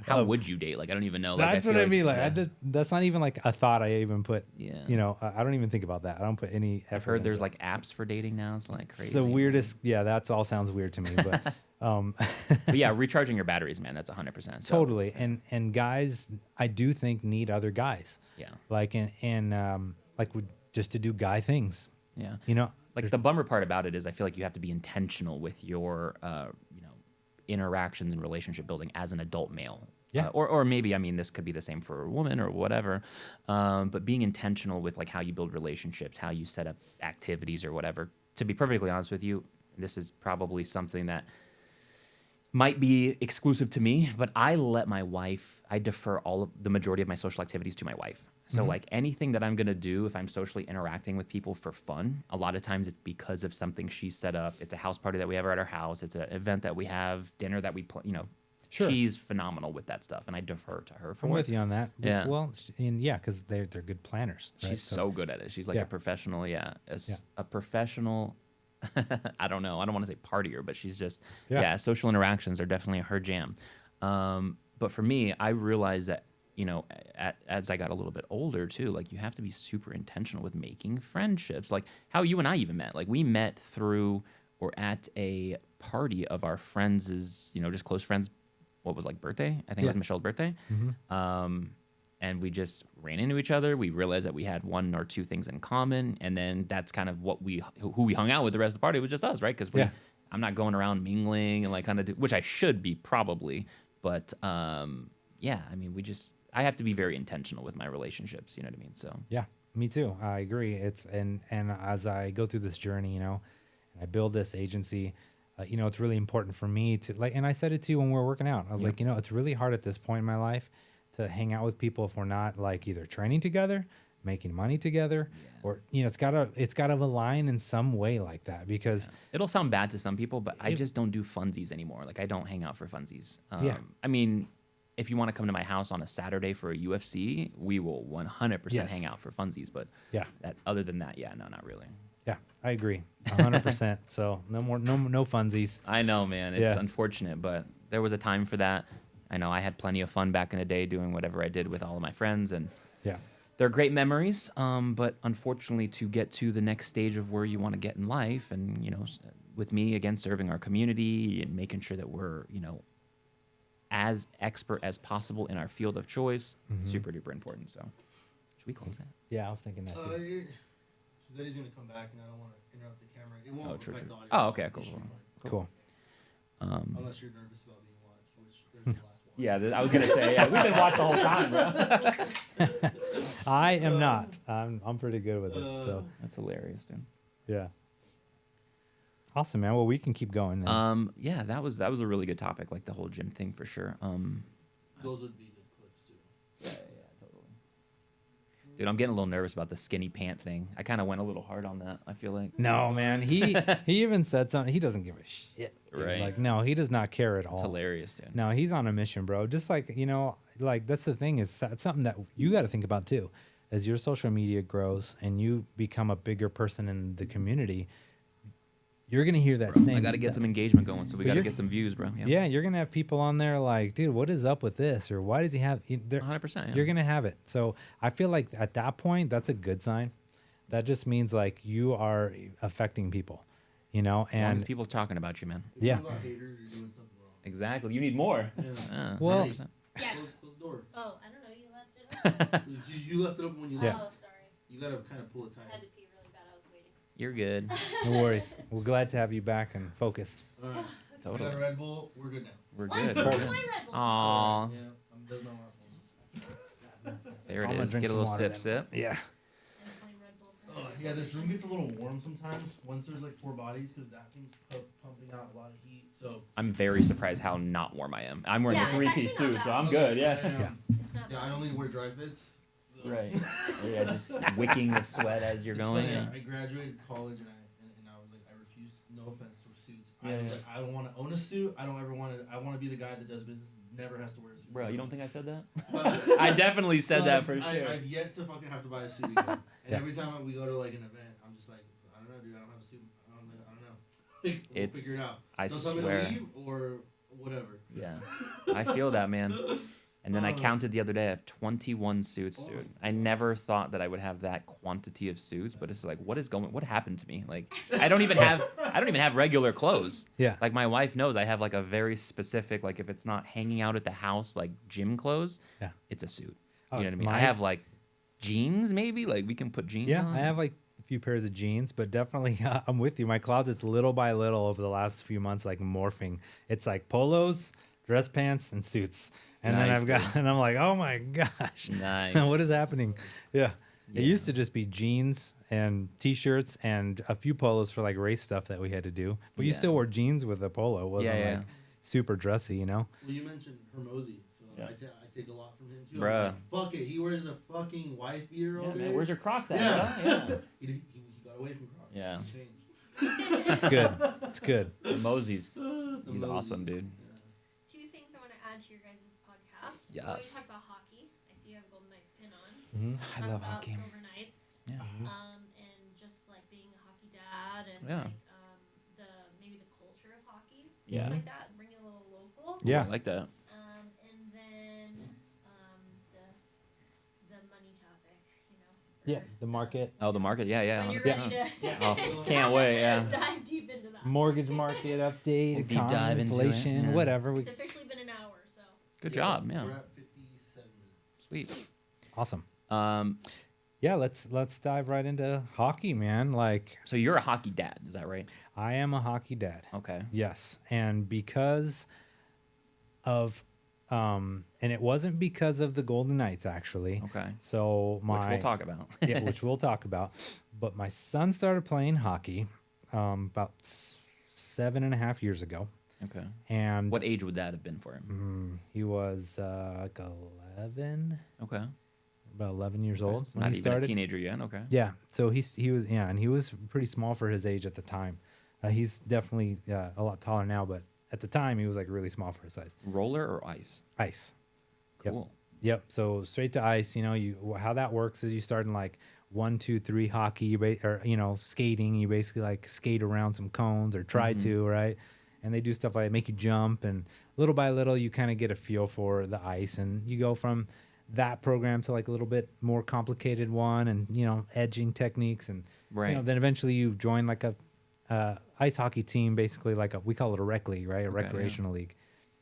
Speaker 1: How would you date? Like I don't even know.
Speaker 2: That's what I mean. Like
Speaker 1: yeah.
Speaker 2: that's not even like a thought I even put.
Speaker 1: Yeah.
Speaker 2: I don't even think about that. I don't put any effort.
Speaker 1: I've heard there's like apps for dating now. It's like crazy.
Speaker 2: It's the weirdest. Yeah, that's all sounds weird to me. But
Speaker 1: but yeah, recharging your batteries, man. That's 100%. So,
Speaker 2: totally. And guys, I do think need other guys.
Speaker 1: Yeah.
Speaker 2: Like just to do guy things.
Speaker 1: Yeah. Like the bummer part about it is I feel like you have to be intentional with your, interactions and relationship building as an adult male.
Speaker 2: Yeah.
Speaker 1: Or maybe, this could be the same for a woman or whatever. But being intentional with like how you build relationships, how you set up activities or whatever. To be perfectly honest with you, this is probably something that might be exclusive to me, but I defer the majority of my social activities to my wife. So like anything that I'm going to do, if I'm socially interacting with people for fun, a lot of times it's because of something she set up. It's a house party that we have at our house. It's an event that we have, dinner that we
Speaker 2: Sure.
Speaker 1: She's phenomenal with that stuff, and I defer to her for
Speaker 2: I'm
Speaker 1: it.
Speaker 2: with you on that.
Speaker 1: Yeah.
Speaker 2: Well, because they're good planners. Right?
Speaker 1: She's so good at it. She's like a professional. Yeah. A professional. I don't know. I don't want to say partier, but she's just social interactions are definitely her jam. But But for me, I realized that, as I got a little bit older too, like you have to be super intentional with making friendships. Like how you and I even met. Like we met through or at a party of our friends', just close friends. What was like birthday? I think it was Michelle's birthday. And we just ran into each other. We realized that we had one or two things in common, and then that's kind of who we hung out with the rest of the party. It was just us, right? Because I'm not going around mingling and like kind of which I should be probably, but I mean, I have to be very intentional with my relationships. You know what I mean? So
Speaker 2: Yeah, me too. I agree. And as I go through this journey, and I build this agency, it's really important for me to and I said it to you when we were working out. I was like, it's really hard at this point in my life to hang out with people if we're not like either training together, making money together, or it's gotta align in some way like that, because
Speaker 1: it'll sound bad to some people, but I just don't do funsies anymore. Like I don't hang out for funsies. I mean, if you want to come to my house on a Saturday for a UFC, we will 100% hang out for funsies. But other than that, no, not really.
Speaker 2: Yeah, I agree, 100%. So no funsies.
Speaker 1: I know, man. It's unfortunate, but there was a time for that. I know I had plenty of fun back in the day doing whatever I did with all of my friends, and they're great memories. But unfortunately, to get to the next stage of where you want to get in life, and with me again serving our community and making sure that we're as expert as possible in our field of choice, super duper important. So, should we close that?
Speaker 2: Yeah, I was thinking that too.
Speaker 3: She said he's gonna come back, and I don't want to interrupt the camera. It won't affect the audio.
Speaker 1: Oh, okay, cool.
Speaker 3: Unless you're nervous about being watched, which there's the last one.
Speaker 1: Yeah, I was gonna say, we've been watched the whole time, bro.
Speaker 2: I am not. I'm pretty good with it. So
Speaker 1: that's hilarious, dude.
Speaker 2: Yeah. Awesome, man. Well, we can keep going then.
Speaker 1: Yeah, that was a really good topic, like the whole gym thing for sure.
Speaker 3: Those would be good clips too.
Speaker 1: Yeah, totally. Dude, I'm getting a little nervous about the skinny pant thing. I kind of went a little hard on that, I feel like.
Speaker 2: No, man. He even said something. He doesn't give a shit.
Speaker 1: Right.
Speaker 2: Like, no, he does not care at all.
Speaker 1: It's hilarious, dude.
Speaker 2: No, he's on a mission, bro. Just like, like that's the thing, is it's something that you got to think about too. As your social media grows and you become a bigger person in the community, you're going to hear that same
Speaker 1: I got to get some engagement going, so we got to get some views, bro.
Speaker 2: Yeah, you're going to have people on there like, dude, what is up with this? Or why does he have...
Speaker 1: 100%, yeah.
Speaker 2: You're going to have it. So I feel like at that point, that's a good sign. That just means like you are affecting people, and...
Speaker 1: As long as people are talking about you, man.
Speaker 3: If you got haters, you're doing something wrong.
Speaker 1: Exactly. You need more.
Speaker 3: Yeah.
Speaker 2: Well...
Speaker 1: 100%.
Speaker 4: Yes.
Speaker 3: Close the door.
Speaker 4: Oh, I don't know. You left it open.
Speaker 3: You left it open when you
Speaker 2: Yeah.
Speaker 3: left.
Speaker 4: Oh, sorry.
Speaker 3: You gotta kind of pull it
Speaker 4: I had
Speaker 3: tight.
Speaker 4: to pee really bad. I was waiting.
Speaker 1: You're good.
Speaker 2: No worries. We're glad to have you back and focused.
Speaker 3: All right.
Speaker 1: Totally.
Speaker 3: I got a Red Bull. We're good now.
Speaker 1: We're
Speaker 4: What?
Speaker 1: good.
Speaker 4: Where's my Red Bull?
Speaker 1: Aw.
Speaker 3: Yeah, there's my last one.
Speaker 1: There it
Speaker 2: I'm gonna
Speaker 1: is.
Speaker 2: drink
Speaker 1: Get a
Speaker 2: some
Speaker 1: little
Speaker 2: water
Speaker 1: sip,
Speaker 2: then.
Speaker 1: sip.
Speaker 2: Yeah.
Speaker 4: That's my Red Bull.
Speaker 3: Yeah, this room gets a little warm sometimes once there's like 4 bodies because that thing's pumping out a lot of heat. So
Speaker 1: I'm very surprised how not warm I am. I'm wearing
Speaker 4: Yeah,
Speaker 1: a
Speaker 4: it's
Speaker 1: three-piece
Speaker 4: actually
Speaker 1: suit,
Speaker 4: not
Speaker 1: so
Speaker 4: bad.
Speaker 1: I'm good. Yeah.
Speaker 4: It's not
Speaker 3: Yeah, I
Speaker 4: bad.
Speaker 3: only wear dry fits.
Speaker 1: Right. Yeah, just wicking the sweat as you're
Speaker 3: It's
Speaker 1: going.
Speaker 3: funny,
Speaker 1: Yeah.
Speaker 3: I graduated college and I was like, I refused. No offense to suits.
Speaker 1: Yeah,
Speaker 3: I was like, I don't want to own a suit. I don't ever want to. I want to be the guy that does business and never has to wear a suit.
Speaker 1: Bro, you don't think I said that?
Speaker 3: But-
Speaker 1: I definitely said
Speaker 3: So
Speaker 1: that for sure.
Speaker 3: I've yet to fucking have to buy a suit again. And every time we go to like an event, I'm just like, I don't know, dude. I don't have a suit. I don't know. Like, we'll
Speaker 1: It's-
Speaker 3: figure it out.
Speaker 1: I
Speaker 3: Don't tell me
Speaker 1: swear.
Speaker 3: to leave or whatever.
Speaker 1: Yeah. I feel that, man. And then I counted the other day. I have 21 suits, dude. I never thought that I would have that quantity of suits, but it's like, what happened to me? Like, I don't even have regular clothes.
Speaker 2: Yeah.
Speaker 1: Like my wife knows I have like a very specific, like if it's not hanging out at the house, like gym clothes,
Speaker 2: Yeah.
Speaker 1: it's a suit.
Speaker 2: Oh,
Speaker 1: You know what I mean?
Speaker 2: my-
Speaker 1: I have like jeans, maybe. Like we can put jeans
Speaker 2: Yeah,
Speaker 1: on.
Speaker 2: I have like a few pairs of jeans, but definitely I'm with you. My closet's little by little over the last few months like morphing. It's like polos, dress pants, and suits. And then
Speaker 1: Nice,
Speaker 2: I've got, and I'm like, oh my gosh,
Speaker 1: Nice.
Speaker 2: what is happening? Yeah. It
Speaker 1: Yeah.
Speaker 2: used to just be jeans and t-shirts and a few polos for like race stuff that we had to do. But you
Speaker 1: Yeah.
Speaker 2: still wore jeans with a polo. It wasn't
Speaker 1: Yeah, yeah.
Speaker 2: like super dressy,
Speaker 3: Well, you mentioned Hermosi, so
Speaker 1: Yeah.
Speaker 3: I take a lot from him too.
Speaker 1: Bruh.
Speaker 3: I'm like, fuck it, he wears a fucking wife beater all day.
Speaker 1: Where's your Crocs at,
Speaker 3: Yeah.
Speaker 1: bro?
Speaker 3: he got away from Crocs.
Speaker 1: Yeah.
Speaker 3: He changed.
Speaker 2: It's good. It's good.
Speaker 1: Yeah. Mosey's,
Speaker 3: The
Speaker 1: he's awesome,
Speaker 3: Moses.
Speaker 1: dude.
Speaker 3: Yeah.
Speaker 4: 2 things I want to add to your guys' podcast.
Speaker 1: Yes.
Speaker 4: We always talk about hockey. I see you have a Golden Knights pin on.
Speaker 1: I
Speaker 4: Talk
Speaker 1: love
Speaker 4: about
Speaker 1: hockey.
Speaker 4: Silver Knights.
Speaker 1: Yeah.
Speaker 4: And just like being a hockey dad and
Speaker 1: Yeah.
Speaker 4: like maybe the culture of hockey.
Speaker 1: Yeah.
Speaker 4: Things like that. Bring it a little local.
Speaker 2: Yeah.
Speaker 1: I like that.
Speaker 4: And then
Speaker 2: Yeah, the market,
Speaker 1: Oh, the market. Yeah, yeah.
Speaker 4: When you're
Speaker 1: 100%.
Speaker 4: ready to
Speaker 1: Oh, can't wait. Yeah.
Speaker 4: dive deep into that.
Speaker 2: mortgage market update,
Speaker 1: We'll deep
Speaker 2: economy,
Speaker 1: dive into it,
Speaker 2: inflation,
Speaker 1: yeah.
Speaker 2: whatever.
Speaker 4: It's officially been an hour, so.
Speaker 1: Good job. Yeah.
Speaker 3: We're at 57 minutes.
Speaker 1: Sweet.
Speaker 2: Awesome.
Speaker 1: Um,
Speaker 2: Yeah, let's dive right into hockey, man. Like
Speaker 1: so you're a hockey dad, is that right?
Speaker 2: I am a hockey dad.
Speaker 1: Okay.
Speaker 2: Yes, and because of and it wasn't because of the Golden Knights actually.
Speaker 1: Okay.
Speaker 2: So
Speaker 1: Which we'll talk about.
Speaker 2: yeah, which we'll talk about. But my son started playing hockey about 7.5 years ago,
Speaker 1: Okay.
Speaker 2: and
Speaker 1: What age would that have been for him?
Speaker 2: he was like 11,
Speaker 1: Okay.
Speaker 2: about 11 years old
Speaker 1: So
Speaker 2: when
Speaker 1: not
Speaker 2: he
Speaker 1: even
Speaker 2: started.
Speaker 1: a teenager yet. Okay.
Speaker 2: Yeah, so he was and he was pretty small for his age at the time. He's definitely a lot taller now, but at the time he was like really small for his size.
Speaker 1: Roller or ice?
Speaker 2: Ice. Yep.
Speaker 1: Cool.
Speaker 2: Yep. So straight to ice. You know, how that works is you start in like 1, 2, 3 hockey, or skating. You basically like skate around some cones or try to, right? And they do stuff like make you jump, and little by little you kind of get a feel for the ice, and you go from that program to like a little bit more complicated one, and edging techniques, and
Speaker 1: Right.
Speaker 2: then eventually you join like a ice hockey team, basically like we call it a rec league, right? A recreational league.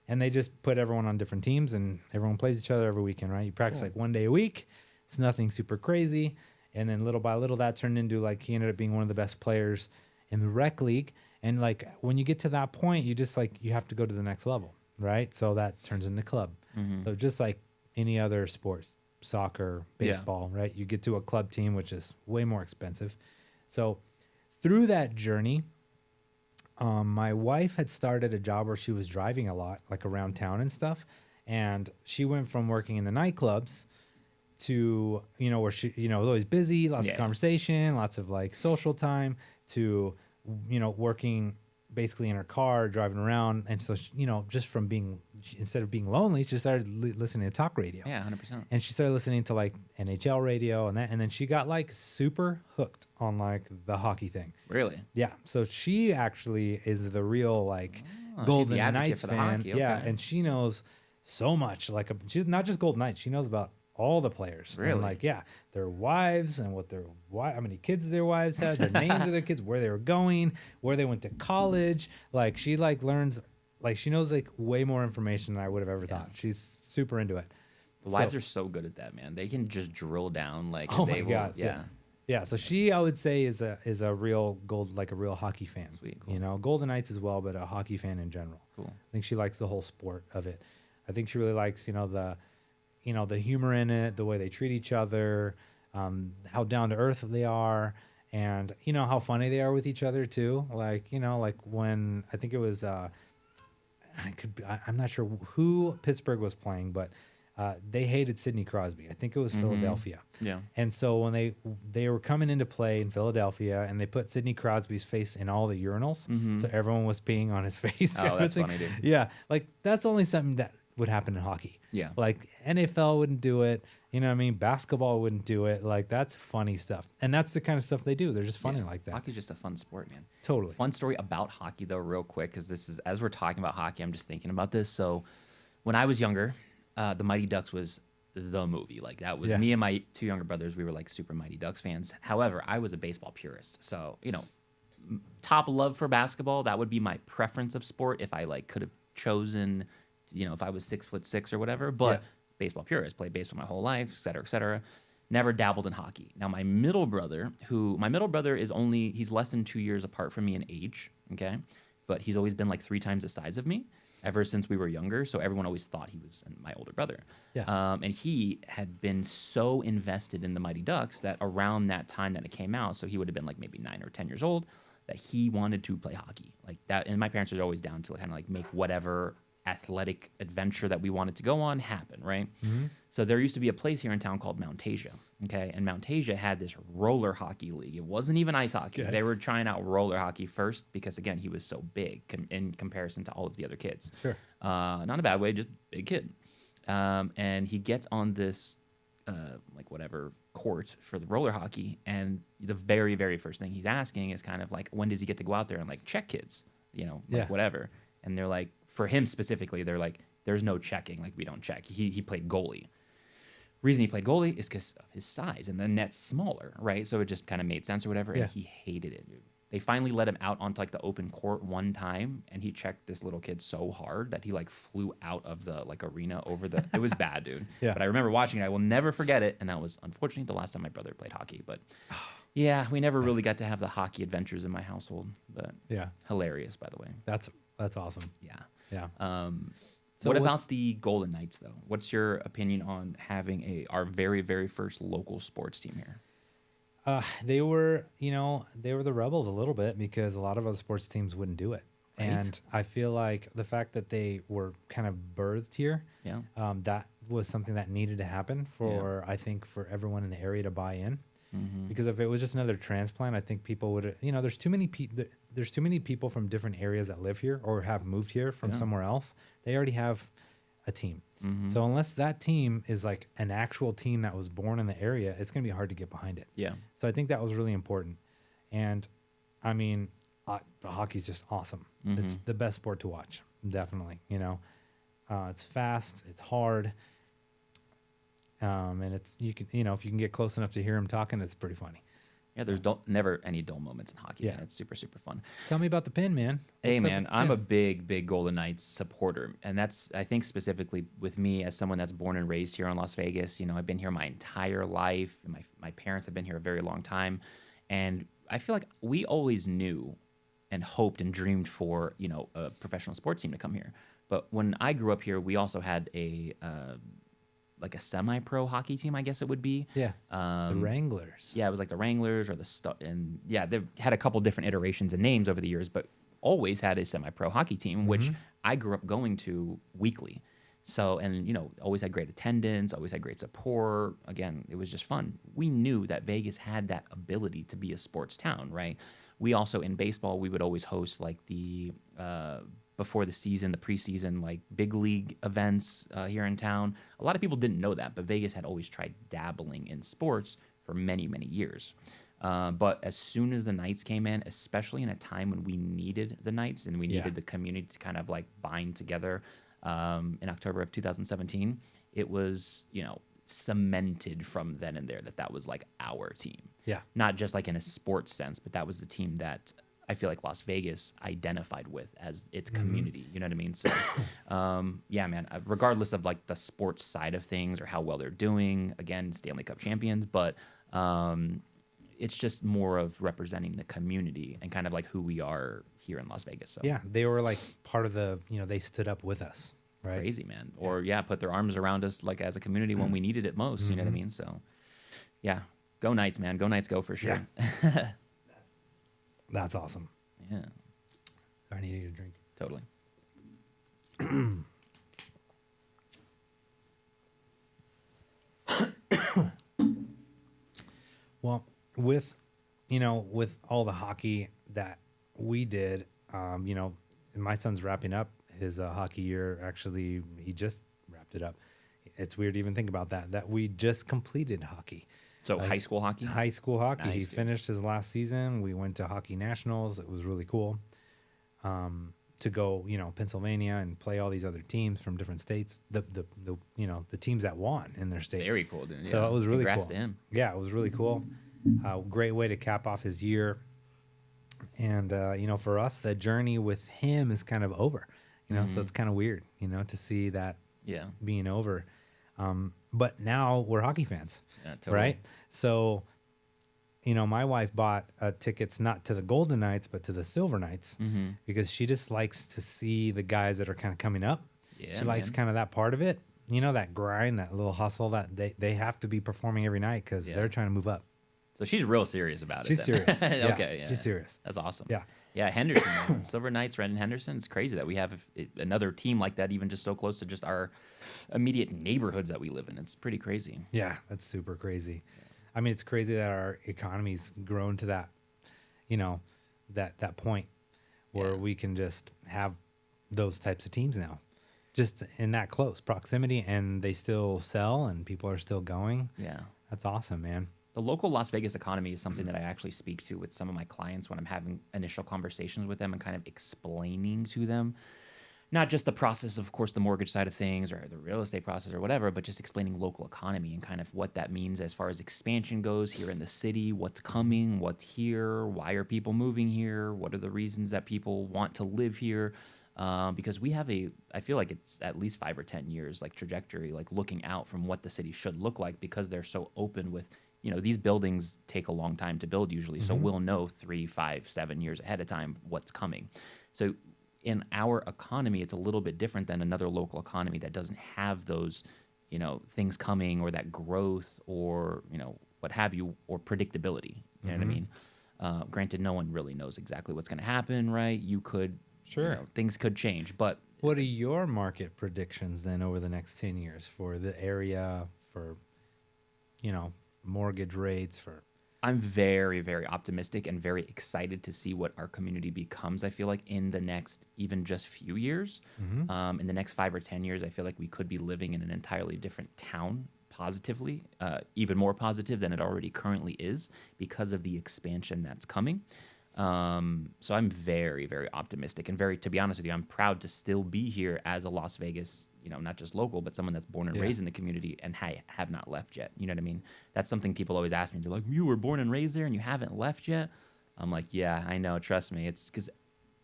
Speaker 2: And they just put everyone on different teams, and everyone plays each other every weekend, right? You practice like 1 day a week. It's nothing super crazy. And then little by little that turned into like he ended up being one of the best players in the rec league. And like when you get to that point, you just like you have to go to the next level, right? So that turns into club. So just like any other sports, soccer, baseball, right? You get to a club team, which is way more expensive. So through that journey, my wife had started a job where she was driving a lot, like around town and stuff. And she went from working in the nightclubs to, where she, was always busy, lots of conversation, lots of like social time, to, working basically in her car, driving around. And so, just from instead of being lonely, she started listening to talk radio.
Speaker 1: Yeah, 100%.
Speaker 2: And she started listening to like NHL radio and that, and then she got like super hooked on like the hockey thing.
Speaker 1: Really?
Speaker 2: Yeah. So she actually is the real like
Speaker 1: she's
Speaker 2: Golden
Speaker 1: the advocate
Speaker 2: Knights
Speaker 1: for the
Speaker 2: fan.
Speaker 1: hockey,
Speaker 2: Yeah,
Speaker 1: okay.
Speaker 2: and she knows so much. Like she's not just Golden Knights. She knows about all the players.
Speaker 1: Really?
Speaker 2: And like their wives and how many kids their wives had, their names of their kids, where they were going, where they went to college. Like she like learns. Like she knows like way more information than I would have ever thought. She's super into it.
Speaker 1: The wives are so good at that, man. They can just drill down like
Speaker 2: Oh
Speaker 1: they
Speaker 2: my God,
Speaker 1: will. Yeah.
Speaker 2: Yeah, so she, I would say, is a real like a real hockey fan.
Speaker 1: Sweet, cool.
Speaker 2: Golden Knights as well, but a hockey fan in general.
Speaker 1: Cool.
Speaker 2: I think she likes the whole sport of it. I think she really likes, the humor in it, the way they treat each other, how down to earth they are, and how funny they are with each other too. Like like when I think it was, I'm not sure who Pittsburgh was playing, but. They hated Sidney Crosby. I think it was Philadelphia.
Speaker 1: Yeah.
Speaker 2: And so when they were coming into play in Philadelphia, and they put Sidney Crosby's face in all the urinals, so everyone was peeing on his face.
Speaker 1: Oh, that's funny, dude.
Speaker 2: Yeah, like that's only something that would happen in hockey.
Speaker 1: Yeah.
Speaker 2: Like NFL wouldn't do it. You know what I mean? Basketball wouldn't do it. Like that's funny stuff, and that's the kind of stuff they do. They're just funny like that.
Speaker 1: Hockey's just a fun sport, man.
Speaker 2: Totally.
Speaker 1: Fun story about hockey, though, real quick, because this is, as we're talking about hockey, I'm just thinking about this. So when I was younger, the Mighty Ducks was the movie. Like that was me and my 2 younger brothers. We were like super Mighty Ducks fans. However, I was a baseball purist. So, top love for basketball. That would be my preference of sport if I like could have chosen, if I was 6'6" or whatever. But baseball purist, played baseball my whole life, et cetera, et cetera. Never dabbled in hockey. Now my middle brother is he's less than 2 years apart from me in age. Okay. But he's always been like 3 times the size of me ever since we were younger. So everyone always thought he was my older brother.
Speaker 2: Yeah.
Speaker 1: And he had been so invested in the Mighty Ducks that around that time that it came out, so he would have been like maybe 9 or 10 years old, that he wanted to play hockey like that. And my parents were always down to kind of like make whatever athletic adventure that we wanted to go on happen, right? So there used to be a place here in town called Mount Asia, okay? And Mount Asia had this roller hockey league. It wasn't even ice hockey.
Speaker 2: Okay.
Speaker 1: They were trying out roller hockey first because, again, he was so big in comparison to all of the other kids.
Speaker 2: Sure.
Speaker 1: Not in a bad way, just big kid. And he gets on this, court for the roller hockey, and the very, very first thing he's asking is kind of like, when does he get to go out there and, like, check kids, whatever. And they're like, for him specifically, they're like, there's no checking. Like, we don't check. He played goalie. Reason he played goalie is because of his size, and the net's smaller, right? So it just kind of made sense or whatever,
Speaker 2: Yeah.
Speaker 1: and he hated it, dude. They finally let him out onto like the open court one time, and he checked this little kid so hard that he like flew out of the like arena over the. It was bad, dude.
Speaker 2: Yeah.
Speaker 1: But I remember watching it. I will never forget it, and that was unfortunately the last time my brother played hockey. But yeah, we never really got to have the hockey adventures in my household. But
Speaker 2: Yeah.
Speaker 1: hilarious, by the way.
Speaker 2: That's awesome.
Speaker 1: Yeah.
Speaker 2: Yeah.
Speaker 1: What
Speaker 2: what's-
Speaker 1: about the Golden Knights, though? What's your opinion on having our very, very first local sports team here?
Speaker 2: They were the rebels a little bit because a lot of other sports teams wouldn't do it.
Speaker 1: Right.
Speaker 2: And I feel like the fact that they were kind of birthed here,
Speaker 1: Yeah.
Speaker 2: that was something that needed to happen I think for everyone in the area to buy in.
Speaker 1: Mm-hmm.
Speaker 2: Because if it was just another transplant, I think people would, there's too many people from different areas that live here or have moved here from
Speaker 1: Yeah.
Speaker 2: somewhere else. They already have a team.
Speaker 1: Mm-hmm.
Speaker 2: So unless that team is like an actual team that was born in the area, it's going to be hard to get behind it.
Speaker 1: Yeah.
Speaker 2: So I think that was really important. And I mean, hockey's just awesome.
Speaker 1: Mm-hmm.
Speaker 2: It's the best sport to watch. Definitely. It's fast, it's hard. And it's, if you can get close enough to hear him talking, it's pretty funny.
Speaker 1: Yeah, there's never any dull moments in hockey.
Speaker 2: Yeah.
Speaker 1: Man. It's super, super fun.
Speaker 2: Tell me about the pin, man.
Speaker 1: Hey,
Speaker 2: What's up
Speaker 1: man,
Speaker 2: with the
Speaker 1: I'm
Speaker 2: pin?
Speaker 1: a big, big Golden Knights supporter. And that's, I think, specifically with me as someone that's born and raised here in Las Vegas. I've been here my entire life. And my parents have been here a very long time. And I feel like we always knew and hoped and dreamed for, a professional sports team to come here. But when I grew up here, we also had a semi-pro hockey team, I guess it would be.
Speaker 2: Yeah. The Wranglers.
Speaker 1: Yeah, it was like the Wranglers or and yeah, they've had a couple different iterations and names over the years, but always had a semi-pro hockey team, which I grew up going to weekly. So, and always had great attendance, always had great support. Again, it was just fun. We knew that Vegas had that ability to be a sports town, right? We also, in baseball, we would always host like the before the season, the preseason, like big league events here in town. A lot of people didn't know that, but Vegas had always tried dabbling in sports for many, many years. But as soon as the Knights came in, especially in a time when we needed the Knights and we needed the community to kind of like bind together in October of 2017, it was, cemented from then and there that was like our team.
Speaker 2: Yeah.
Speaker 1: Not just like in a sports sense, but that was the team that I feel like Las Vegas identified with as its community. You know what I mean? So, yeah, man, regardless of like the sports side of things or how well they're doing, again, Stanley Cup champions, but it's just more of representing the community and kind of like who we are here in Las Vegas. So
Speaker 2: Yeah. They were like part of they stood up with us, right?
Speaker 1: crazy, man. Or put their arms around us like as a community when we needed it most. You know what I mean? So, yeah, go Knights, man. Go Knights, go for sure.
Speaker 2: Yeah. That's awesome.
Speaker 1: Yeah,
Speaker 2: I need a drink.
Speaker 1: totally.
Speaker 2: Well, with all the hockey that we did, my son's wrapping up his hockey year. Actually, he just wrapped it up. It's weird to even think about that we just completed hockey.
Speaker 1: So high school hockey.
Speaker 2: High school hockey.
Speaker 1: Nice,
Speaker 2: He
Speaker 1: dude.
Speaker 2: finished his last season. We went to hockey nationals. It was really cool. To go, Pennsylvania and play all these other teams from different states. The teams that won in their state.
Speaker 1: Very cool, dude.
Speaker 2: So
Speaker 1: Yeah.
Speaker 2: it was really
Speaker 1: Congrats
Speaker 2: cool.
Speaker 1: to him.
Speaker 2: Yeah, it was really cool. Great way to cap off his year. And for us, the journey with him is kind of over. So it's kind of weird, to see that
Speaker 1: Yeah.
Speaker 2: being over. But now we're hockey fans,
Speaker 1: Yeah, totally.
Speaker 2: right? So, my wife bought tickets not to the Golden Knights, but to the Silver Knights because she just likes to see the guys that are kind of coming up.
Speaker 1: Yeah,
Speaker 2: She likes
Speaker 1: man.
Speaker 2: kind of that part of it, that grind, that little hustle that they have to be performing every night because
Speaker 1: Yeah.
Speaker 2: they're trying to move up.
Speaker 1: So she's real serious about it.
Speaker 2: She's
Speaker 1: then.
Speaker 2: serious. Yeah,
Speaker 1: Okay. Yeah.
Speaker 2: she's serious.
Speaker 1: That's awesome.
Speaker 2: Yeah.
Speaker 1: Yeah. Henderson, man. Silver Knights, Red and Henderson. It's crazy that we have another team like that, even just so close to just our immediate neighborhoods that we live in. It's pretty crazy.
Speaker 2: Yeah, that's super crazy. I mean, it's crazy that our economy's grown to that, that point where
Speaker 1: Yeah.
Speaker 2: we can just have those types of teams now, just in that close proximity, and they still sell and people are still going.
Speaker 1: Yeah.
Speaker 2: That's awesome, man.
Speaker 1: The local Las Vegas economy is something that I actually speak to with some of my clients when I'm having initial conversations with them and kind of explaining to them not just the process, of course, the mortgage side of things or the real estate process or whatever, but just explaining local economy and kind of what that means as far as expansion goes here in the city, what's coming, what's here, why are people moving here, what are the reasons that people want to live here. Because we have I feel like it's at least 5 or 10 years like trajectory, like looking out from what the city should look like because they're so open with, these buildings take a long time to build usually. So we'll know 3, 5, 7 years ahead of time what's coming. So in our economy, it's a little bit different than another local economy that doesn't have those, things coming or that growth or, what have you, or predictability. You know what I mean? Granted, no one really knows exactly what's going to happen, right? You could,
Speaker 2: Sure.
Speaker 1: things could change, but
Speaker 2: What are your market predictions then over the next 10 years for the area, for, mortgage rates, for...
Speaker 1: I'm very, very optimistic and very excited to see what our community becomes. I feel like in the next even just few years, in the next 5 or 10 years, I feel like we could be living in an entirely different town positively, even more positive than it already currently is because of the expansion that's coming. So I'm very, very optimistic and to be honest with you, I'm proud to still be here as a Las Vegas, not just local, but someone that's born and raised in the community and have not left yet. You know what I mean? That's something people always ask me. They're like, you were born and raised there and you haven't left yet? I'm like, yeah, I know. Trust me. It's because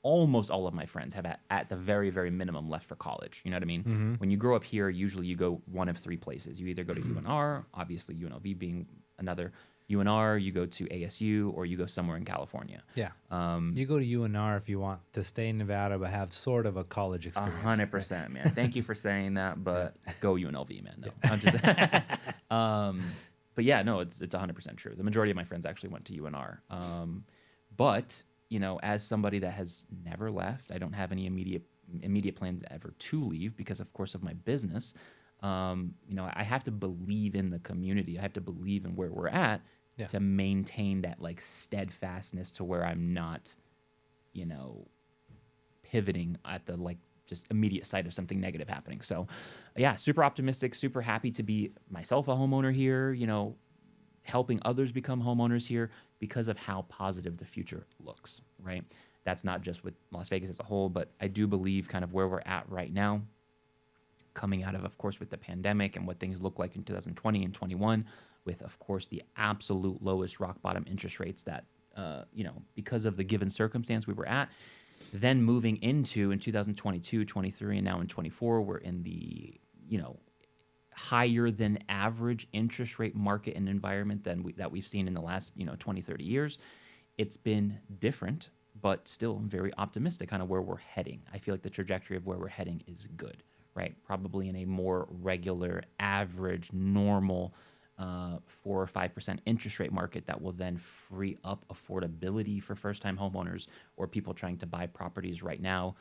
Speaker 1: almost all of my friends have at the very, very minimum left for college. You know what I mean? When you grow up here, usually you go one of 3 places. You either go to UNR, obviously UNLV being another, UNR, you go to ASU, or you go somewhere in California.
Speaker 2: Yeah. You go to UNR if you want to stay in Nevada but have sort of a college experience.
Speaker 1: 100%, man. Thank you for saying that, but go UNLV, man. No, I'm just. But yeah, no, it's 100% true. The majority of my friends actually went to UNR. But as somebody that has never left, I don't have any immediate plans ever to leave because, of course, of my business. I have to believe in the community. I have to believe in where we're at to maintain that like steadfastness to where I'm not, pivoting at the like just immediate sight of something negative happening. So yeah, super optimistic, super happy to be myself a homeowner here, helping others become homeowners here because of how positive the future looks, right? That's not just with Las Vegas as a whole, but I do believe kind of where we're at right now, coming out of course, with the pandemic and what things look like in 2020 and 21, with, of course, the absolute lowest rock bottom interest rates that, because of the given circumstance we were at, then moving into in 2022, 23, and now in 24, we're in the, higher than average interest rate market and environment that we've seen in the last, 20, 30 years. It's been different, but still very optimistic kind of where we're heading. I feel like the trajectory of where we're heading is good. Right, probably in a more regular, average, normal 4 or 5% interest rate market that will then free up affordability for first-time homeowners or people trying to buy properties right now,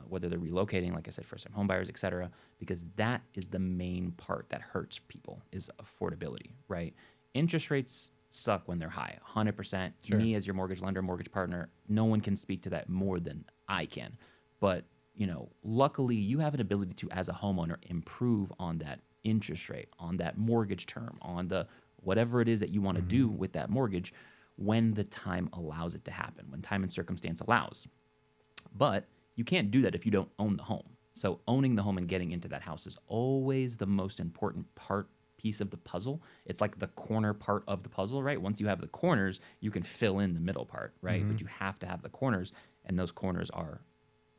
Speaker 1: whether they're relocating, like I said, first-time homebuyers, et cetera, because that is the main part that hurts people is affordability, right? Interest rates suck when they're high, 100%.
Speaker 2: Sure.
Speaker 1: Me as your mortgage lender, mortgage partner, no one can speak to that more than I can, but luckily you have an ability to, as a homeowner, improve on that interest rate, on that mortgage term, on the whatever it is that you want to do with that mortgage when the time allows it to happen, when time and circumstance allows. But you can't do that if you don't own the home. So owning the home and getting into that house is always the most important piece of the puzzle. It's like the corner part of the puzzle, right? Once you have the corners, you can fill in the middle part, right? But you have to have the corners, and those corners are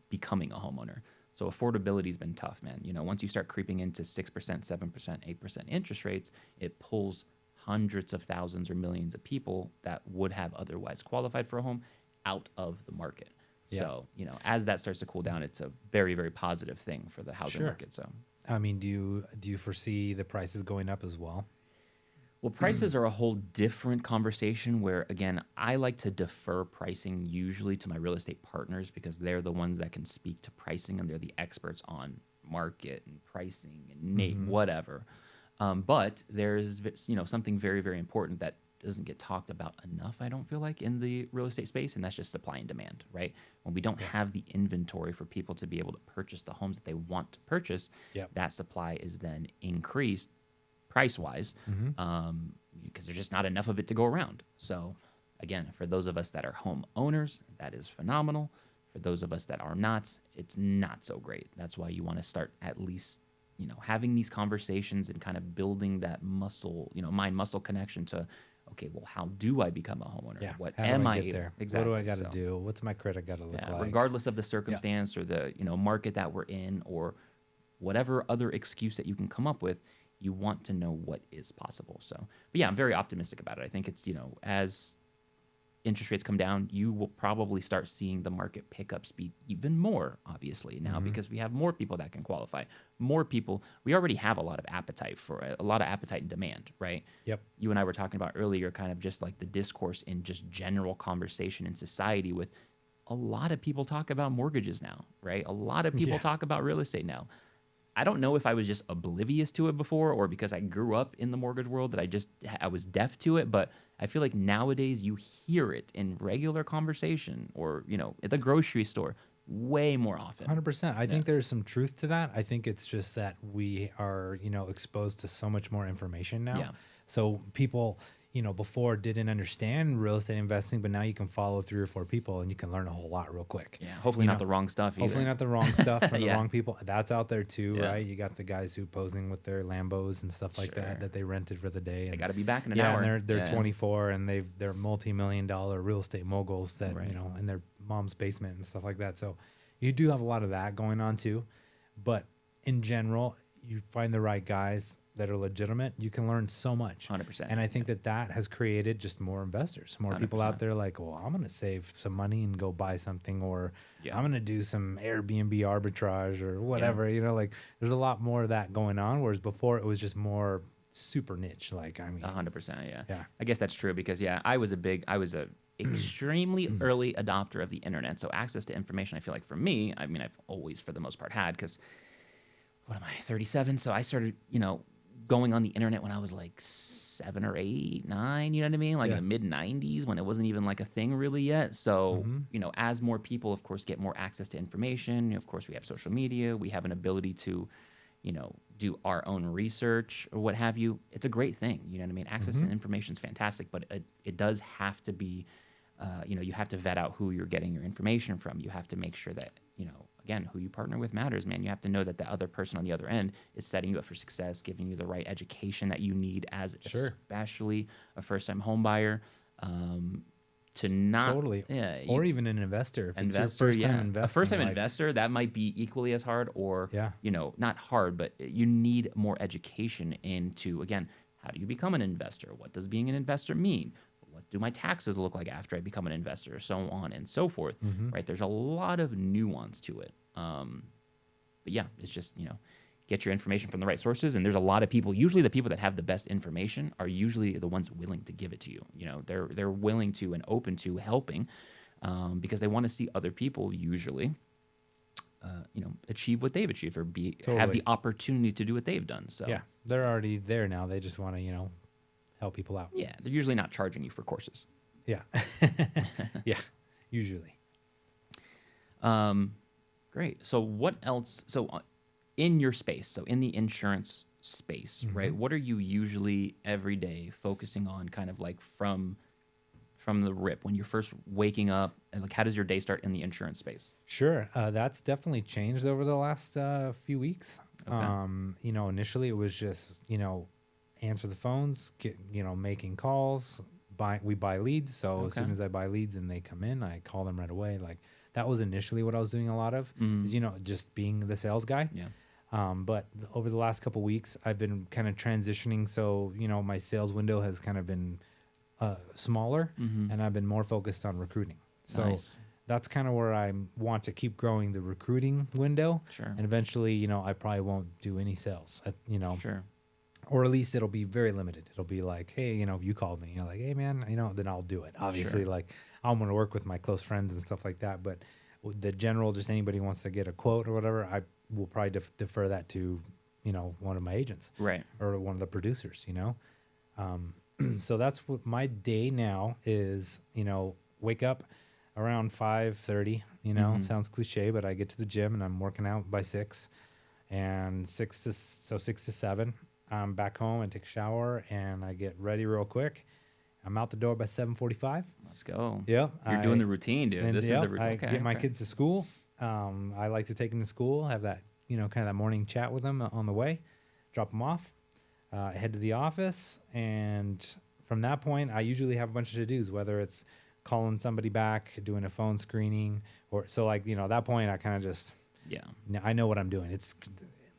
Speaker 1: becoming a homeowner. So affordability's been tough, man. Once you start creeping into 6%, 7%, 8% interest rates, it pulls hundreds of thousands or millions of people that would have otherwise qualified for a home out of the market. Yeah. So, as that starts to cool down, it's a very, very positive thing for the housing market. So,
Speaker 2: I mean, do you foresee the prices going up as well?
Speaker 1: Well, prices are a whole different conversation where, again, I like to defer pricing usually to my real estate partners because they're the ones that can speak to pricing and they're the experts on market and pricing and whatever. But there's, something very, very important that doesn't get talked about enough, I don't feel like, in the real estate space, and that's just supply and demand, right? When we don't have the inventory for people to be able to purchase the homes that they want to purchase, that supply is then increased price-wise, because there's just not enough of it to go around. So, again, for those of us that are home owners, that is phenomenal. For those of us that are not, it's not so great. That's why you want to start at least, having these conversations and kind of building that muscle, mind muscle connection to, okay, well, how do I become a homeowner?
Speaker 2: Yeah.
Speaker 1: What
Speaker 2: How
Speaker 1: am
Speaker 2: do
Speaker 1: I
Speaker 2: I get
Speaker 1: able-
Speaker 2: there?
Speaker 1: Exactly.
Speaker 2: What do I got to
Speaker 1: So,
Speaker 2: do? What's my credit got to look like?
Speaker 1: regardless of the circumstance or the, market that we're in or whatever other excuse that you can come up with, you want to know what is possible. So, but yeah, I'm very optimistic about it. I think it's, as interest rates come down, you will probably start seeing the market pick up speed even more, obviously, now because we have more people that can qualify. More people. We already have a lot of appetite and demand, right?
Speaker 2: Yep.
Speaker 1: You and I were talking about earlier, kind of just like the discourse in just general conversation in society with a lot of people talk about mortgages now, right? A lot of people
Speaker 2: Yeah.
Speaker 1: talk about real estate now. I don't know if I was just oblivious to it before or because I grew up in the mortgage world that I was deaf to it, but I feel like nowadays you hear it in regular conversation or, at the grocery store way more often.
Speaker 2: 100%. I think there's some truth to that. I think it's just that we are, exposed to so much more information now.
Speaker 1: Yeah.
Speaker 2: So people, before didn't understand real estate investing, but now you can follow 3 or 4 people and you can learn a whole lot real quick.
Speaker 1: Yeah, hopefully
Speaker 2: You
Speaker 1: not
Speaker 2: know,
Speaker 1: the wrong stuff either.
Speaker 2: Hopefully not the wrong stuff from the
Speaker 1: Yeah.
Speaker 2: wrong people. That's out there too,
Speaker 1: Yeah.
Speaker 2: right? You got the guys who posing with their Lambos and stuff like
Speaker 1: Sure.
Speaker 2: that they rented for the day.
Speaker 1: They
Speaker 2: And
Speaker 1: got to be back in an
Speaker 2: yeah,
Speaker 1: hour.
Speaker 2: and they're
Speaker 1: Yeah.
Speaker 2: 24 and they're multi-million-dollar real estate moguls that
Speaker 1: Right.
Speaker 2: in their mom's basement and stuff like that. So you do have a lot of that going on too, but in general, you find the right guys that are legitimate, you can learn so much.
Speaker 1: 100%.
Speaker 2: And I think that has created just more investors, more people
Speaker 1: 100%.
Speaker 2: out there like, well, I'm going to save some money and go buy something, or
Speaker 1: Yeah.
Speaker 2: I'm going to do some Airbnb arbitrage or whatever, like there's a lot more of that going on. Whereas before it was just more super niche. Like, I mean,
Speaker 1: 100%. Yeah.
Speaker 2: Yeah.
Speaker 1: I guess that's true because I was a extremely early adopter of the internet. So access to information, I feel like for me, I mean, I've always for the most part had, because what am I, 37? So I started, going on the internet when I was like 7 or 8, 9, you know what I mean? Like
Speaker 2: Yeah.
Speaker 1: in the mid 90s when it wasn't even like a thing really yet. So,
Speaker 2: Mm-hmm.
Speaker 1: As more people, of course, get more access to information, of course, we have social media, we have an ability to, do our own research or what have you. It's a great thing. You know what I mean? Access
Speaker 2: Mm-hmm.
Speaker 1: to information is fantastic, but it does have to be, you have to vet out who you're getting your information from. You have to make sure that, again, who you partner with matters, man. You have to know that the other person on the other end is setting you up for success, giving you the right education that you need as
Speaker 2: Sure.
Speaker 1: especially a first-time home buyer. To not
Speaker 2: totally.
Speaker 1: yeah,
Speaker 2: Or even an investor. If
Speaker 1: investor,
Speaker 2: it's your first time
Speaker 1: yeah.
Speaker 2: investing.
Speaker 1: A first-time
Speaker 2: like,
Speaker 1: investor, that might be equally as hard or,
Speaker 2: Yeah.
Speaker 1: not hard, but you need more education into, again, how do you become an investor? What does being an investor mean? What do my taxes look like after I become an investor? So on and so forth, right? There's a lot of nuance to it. But yeah, it's just, get your information from the right sources. And there's a lot of people, usually the people that have the best information are usually the ones willing to give it to you. They're willing to and open to helping because they want to see other people usually, achieve what they've achieved or have
Speaker 2: Totally.
Speaker 1: the opportunity to do what they've done. So
Speaker 2: Yeah. They're already there now. They just want to, help people out.
Speaker 1: yeah, they're usually not charging you for courses.
Speaker 2: Yeah. Yeah. Usually.
Speaker 1: Great. So what else? So in your space, so in the insurance space, right? What are you usually every day focusing on, kind of like from the rip when you're first waking up, and like how does your day start in the insurance space?
Speaker 2: Sure. That's definitely changed over the last few weeks.
Speaker 1: Okay.
Speaker 2: Initially it was just, answer the phones, making calls, we buy leads. So as
Speaker 1: Okay.
Speaker 2: soon as I buy leads and they come in, I call them right away. Like that was initially what I was doing a lot of, is, just being the sales guy.
Speaker 1: Yeah.
Speaker 2: But over the last couple weeks, I've been kind of transitioning. So, my sales window has kind of been smaller, and I've been more focused on recruiting. So
Speaker 1: Nice.
Speaker 2: that's kind of where I want to keep growing the recruiting window.
Speaker 1: Sure.
Speaker 2: And eventually, I probably won't do any sales,
Speaker 1: Sure.
Speaker 2: or at least it'll be very limited. It'll be like, hey, you called me, like, hey man, then I'll do it. Obviously,
Speaker 1: Sure.
Speaker 2: like I'm going to work with my close friends and stuff like that. But the general, just anybody wants to get a quote or whatever, I will probably defer that to, one of my agents,
Speaker 1: Right.
Speaker 2: or one of the producers, So that's what my day now is, wake up around 5:30, sounds cliche, but I get to the gym and I'm working out by 6, and 6 to 7, I'm back home and take a shower and I get ready real quick. I'm out the door by 7:45.
Speaker 1: Let's go.
Speaker 2: Yep.
Speaker 1: You're doing the routine, dude. This is the routine.
Speaker 2: I
Speaker 1: Okay,
Speaker 2: get my
Speaker 1: okay.
Speaker 2: kids to school. I like to take them to school, have that, kind of that morning chat with them on the way, drop them off, head to the office. And from that point, I usually have a bunch of to-dos, whether it's calling somebody back, doing a phone screening, or so at that point, I kind of just,
Speaker 1: Yeah.
Speaker 2: I know what I'm doing.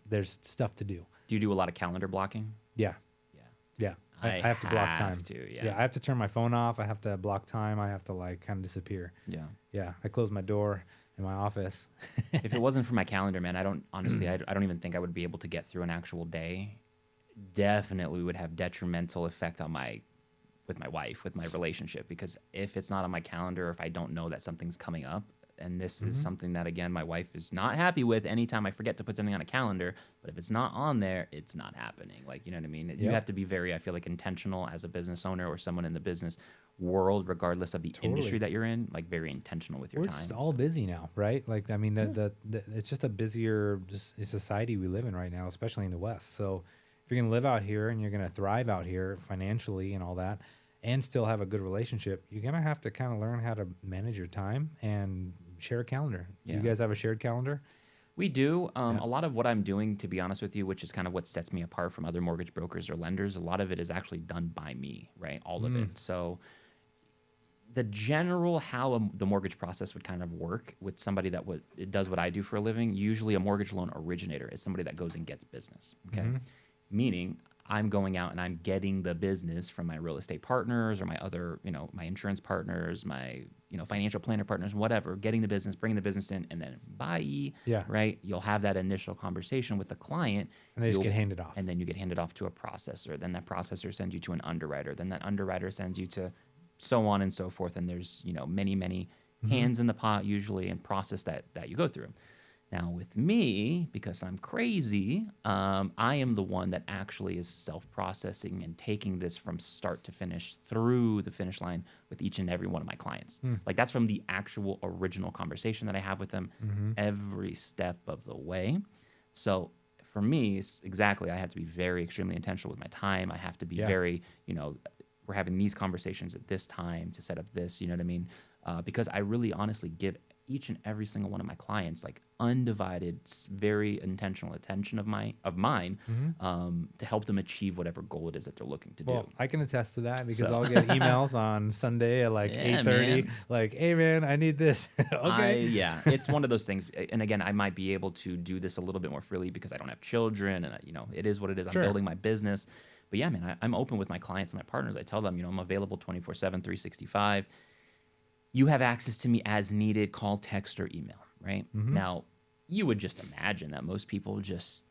Speaker 2: There's stuff to do.
Speaker 1: Do you do a lot of calendar blocking?
Speaker 2: Yeah.
Speaker 1: Yeah.
Speaker 2: Yeah. I have to block time.
Speaker 1: Yeah.
Speaker 2: I have to turn my phone off. I have to block time. I have to kind of disappear.
Speaker 1: Yeah.
Speaker 2: Yeah. I close my door in my office.
Speaker 1: If it wasn't for my calendar, man, I don't even think I would be able to get through an actual day. Definitely would have detrimental effect on with my wife, with my relationship, because if it's not on my calendar, if I don't know that something's coming up, and this is something that, again, my wife is not happy with anytime I forget to put something on a calendar, but if it's not on there, it's not happening. Like, you know what I mean? You
Speaker 2: Yep.
Speaker 1: have to be very, I feel like, intentional as a business owner or someone in the business world, regardless of the industry that you're in, like very intentional with your
Speaker 2: We're
Speaker 1: time.
Speaker 2: just all busy now, right? Like, I mean, it's just a busier society we live in right now, especially in the West. So if you're going to live out here and you're going to thrive out here financially and all that, and still have a good relationship, you're going to have to kind of learn how to manage your time and share a calendar. Do you
Speaker 1: Yeah.
Speaker 2: guys have a shared calendar?
Speaker 1: We do. A lot of what I'm doing, to be honest with you, which is kind of what sets me apart from other mortgage brokers or lenders, a lot of it is actually done by me, right? All of it. So the general how the mortgage process would kind of work with somebody that it does what I do for a living, usually a mortgage loan originator is somebody that goes and gets business, okay? Meaning I'm going out and I'm getting the business from my real estate partners or my other, my insurance partners, my, financial planner partners, whatever, getting the business, bringing the business in, and then bye,
Speaker 2: Yeah.
Speaker 1: right? You'll have that initial conversation with the client.
Speaker 2: And they just get handed off.
Speaker 1: And then you get handed off to a processor. Then that processor sends you to an underwriter. Then that underwriter sends you to so on and so forth. And there's, many, many hands in the pot usually and process that you go through. Now with me, because I'm crazy, I am the one that actually is self-processing and taking this from start to finish through the finish line with each and every one of my clients. Like that's from the actual original conversation that I have with them every step of the way. So for me, exactly, I have to be very extremely intentional with my time. I have to be very, we're having these conversations at this time to set up this, you know what I mean? Because I really honestly give each and every single one of my clients like undivided, very intentional attention of mine to help them achieve whatever goal it is that they're looking to do.
Speaker 2: I can attest to that because I'll get emails on Sunday at like 8:30, like, "Hey man, I need this." Okay.
Speaker 1: It's one of those things. And again, I might be able to do this a little bit more freely because I don't have children, and it is what it is.
Speaker 2: Sure.
Speaker 1: I'm building my business. But yeah, man, I'm open with my clients and my partners. I tell them, I'm available 24/7, 365. You have access to me as needed, call, text, or email, right? Now, you would just imagine that most people just,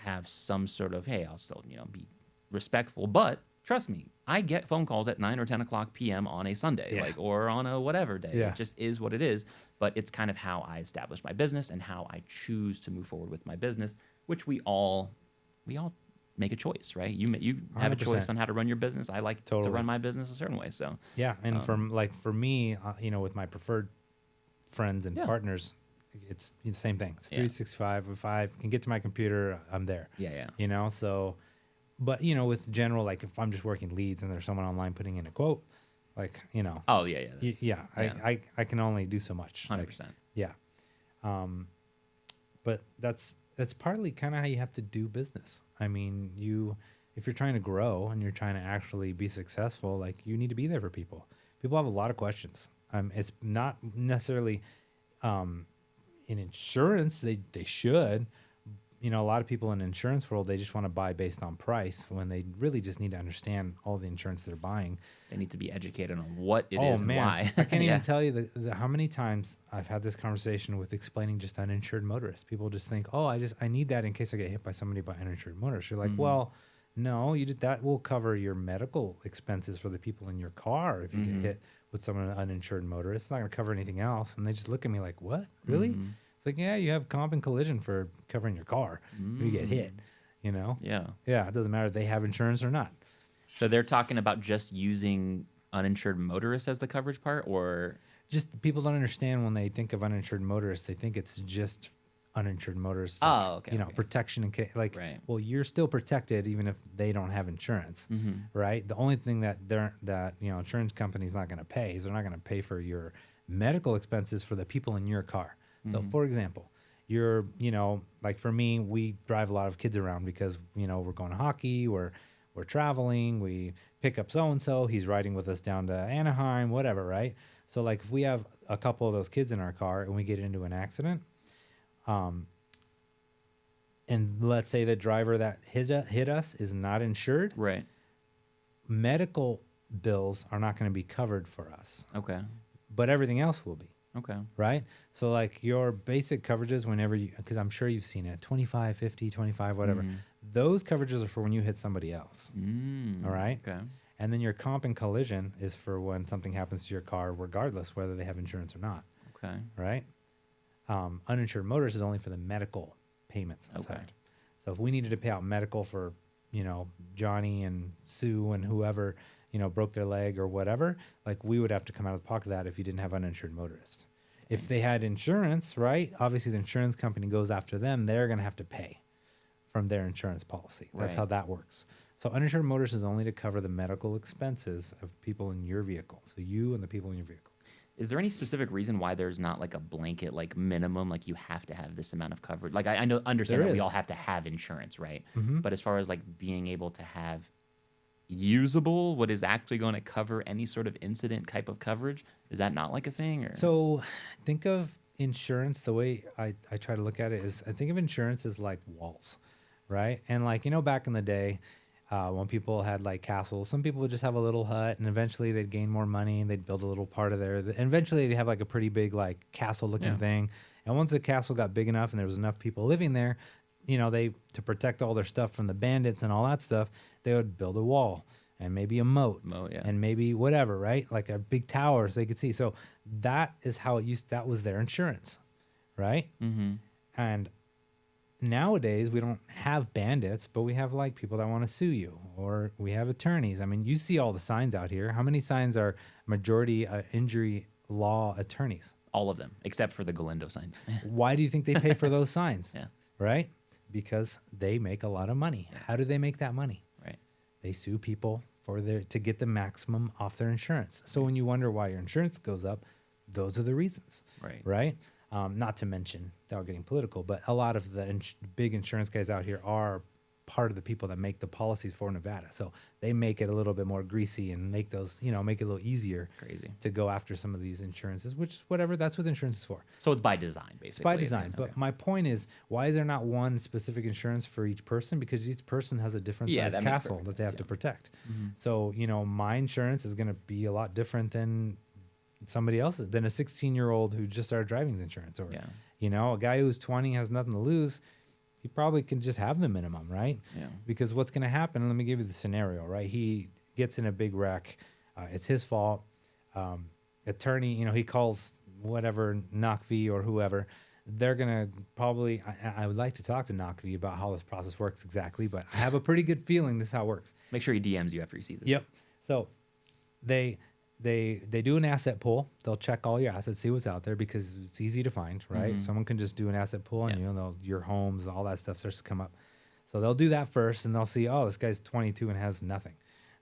Speaker 1: have some sort of, hey, I'll still, be respectful. But trust me, I get phone calls at 9 or 10 o'clock p.m. on a Sunday, or on a whatever day.
Speaker 2: Yeah.
Speaker 1: It just is what it is. But it's kind of how I establish my business and how I choose to move forward with my business, which we all make a choice, right? You have a
Speaker 2: 100%.
Speaker 1: choice on how to run your business. I like to
Speaker 2: Totally.
Speaker 1: run my business a certain way. So
Speaker 2: Yeah, and for me, with my preferred friends and partners, it's the same thing. It's 365. If I can get to my computer, I'm there.
Speaker 1: Yeah.
Speaker 2: So, but with general, like if I'm just working leads and there's someone online putting in a quote, like
Speaker 1: Oh yeah.
Speaker 2: I can only do so much.
Speaker 1: 100%.
Speaker 2: Yeah. But that's partly kind of how you have to do business. I mean, if you're trying to grow and you're trying to actually be successful, like you need to be there for people. People have a lot of questions. It's not necessarily in insurance. They should. A lot of people in the insurance world, they just want to buy based on price when they really just need to understand all the insurance they're buying.
Speaker 1: They need to be educated on what it is and why.
Speaker 2: I can't even tell you how many times I've had this conversation with explaining just uninsured motorists. People just think, oh, I need that in case I get hit by somebody by uninsured motorists. You're like, well, no, that will cover your medical expenses for the people in your car if you get hit with someone uninsured motorist. It's not going to cover anything else. And they just look at me like, what? Really? It's like, yeah, you have comp and collision for covering your car if you get hit,
Speaker 1: Yeah.
Speaker 2: Yeah, it doesn't matter if they have insurance or not.
Speaker 1: So they're talking about just using uninsured motorists as the coverage part, or
Speaker 2: Just people don't understand when they think of uninsured motorists, they think it's just uninsured motorists.
Speaker 1: Oh, okay, okay.
Speaker 2: Protection and
Speaker 1: Right.
Speaker 2: well, you're still protected even if they don't have insurance, right? The only thing that insurance company's not going to pay is they're not going to pay for your medical expenses for the people in your car. So, for example, like for me, we drive a lot of kids around because we're going to hockey, we're traveling, we pick up so and so, he's riding with us down to Anaheim, whatever, right? So like if we have a couple of those kids in our car and we get into an accident, and let's say the driver that hit us is not insured,
Speaker 1: Right.
Speaker 2: medical bills are not going to be covered for us,
Speaker 1: Okay.
Speaker 2: but everything else will be,
Speaker 1: Okay.
Speaker 2: right? So like your basic coverages whenever because I'm sure you've seen it, 25, 50, 25, whatever. Those coverages are for when you hit somebody else. All right.
Speaker 1: Okay.
Speaker 2: And then your comp and collision is for when something happens to your car, regardless whether they have insurance or not.
Speaker 1: Okay.
Speaker 2: Right. Uninsured motorist is only for the medical payments side. So if we needed to pay out medical for, Johnny and Sue and whoever, broke their leg or whatever, like we would have to come out of the pocket of that if you didn't have uninsured motorist. If they had insurance, right, obviously the insurance company goes after them. They're going to have to pay from their insurance policy. That's
Speaker 1: Right.
Speaker 2: how that works. So uninsured motorist is only to cover the medical expenses of people in your vehicle. So you and the people in your vehicle.
Speaker 1: Is there any specific reason why there's not like a blanket like minimum, like you have to have this amount of coverage? Like I understand
Speaker 2: There
Speaker 1: that we
Speaker 2: is.
Speaker 1: all have to have insurance, right? But as far as like being able to have usable, what is actually going to cover any sort of incident type of coverage, is that not like a thing? Or
Speaker 2: So think of insurance, the way I try to look at it is I think of insurance as like walls, right? And like, back in the day, when people had like castles, some people would just have a little hut and eventually they'd gain more money and they'd build a little part of there. And eventually they'd have like a pretty big like castle looking thing. And once the castle got big enough and there was enough people living there, to protect all their stuff from the bandits and all that stuff, they would build a wall and maybe a moat
Speaker 1: yeah.
Speaker 2: and maybe whatever, right? Like a big tower so they could see. So that is how that was their insurance, right? And nowadays we don't have bandits, but we have like people that want to sue you, or we have attorneys. I mean, you see all the signs out here. How many signs are majority injury law attorneys?
Speaker 1: all of them except for the Galindo signs.
Speaker 2: Why do you think they pay for those signs?
Speaker 1: Yeah.
Speaker 2: Right? Because they make a lot of money. How do they make that money?
Speaker 1: Right.
Speaker 2: They sue people to get the maximum off their insurance. So when you wonder why your insurance goes up, those are the reasons.
Speaker 1: Right.
Speaker 2: Right? Not to mention, without getting political, but a lot of the big insurance guys out here are part of the people that make the policies for Nevada. So they make it a little bit more greasy and make those, make it a little easier
Speaker 1: Crazy.
Speaker 2: to go after some of these insurances, which whatever, that's what insurance is for.
Speaker 1: So it's by design, basically.
Speaker 2: It's by design. But my point is, why is there not one specific insurance for each person? Because each person has a different size
Speaker 1: that makes
Speaker 2: castle
Speaker 1: perfect
Speaker 2: that they have
Speaker 1: sense,
Speaker 2: to protect.
Speaker 1: Mm-hmm.
Speaker 2: So, my insurance is going to be a lot different than somebody else's, than a 16-year-old who just started driving's insurance. Or, a guy who's 20 has nothing to lose. He probably can just have the minimum, right?
Speaker 1: Yeah.
Speaker 2: Because what's going to happen, let me give you the scenario, right? He gets in a big wreck. It's his fault. Attorney, he calls whatever, NOCV or whoever. They're going to probably, I would like to talk to NOCV about how this process works exactly, but I have a pretty good feeling this is how it works.
Speaker 1: Make sure he DMs you after he sees it.
Speaker 2: Yep. So they do an asset pool. They'll check all your assets, see what's out there, because it's easy to find, right?
Speaker 1: Mm-hmm.
Speaker 2: Someone can just do an asset pool on you, and your homes, all that stuff starts to come up. So they'll do that first, and they'll see, oh, this guy's 22 and has nothing.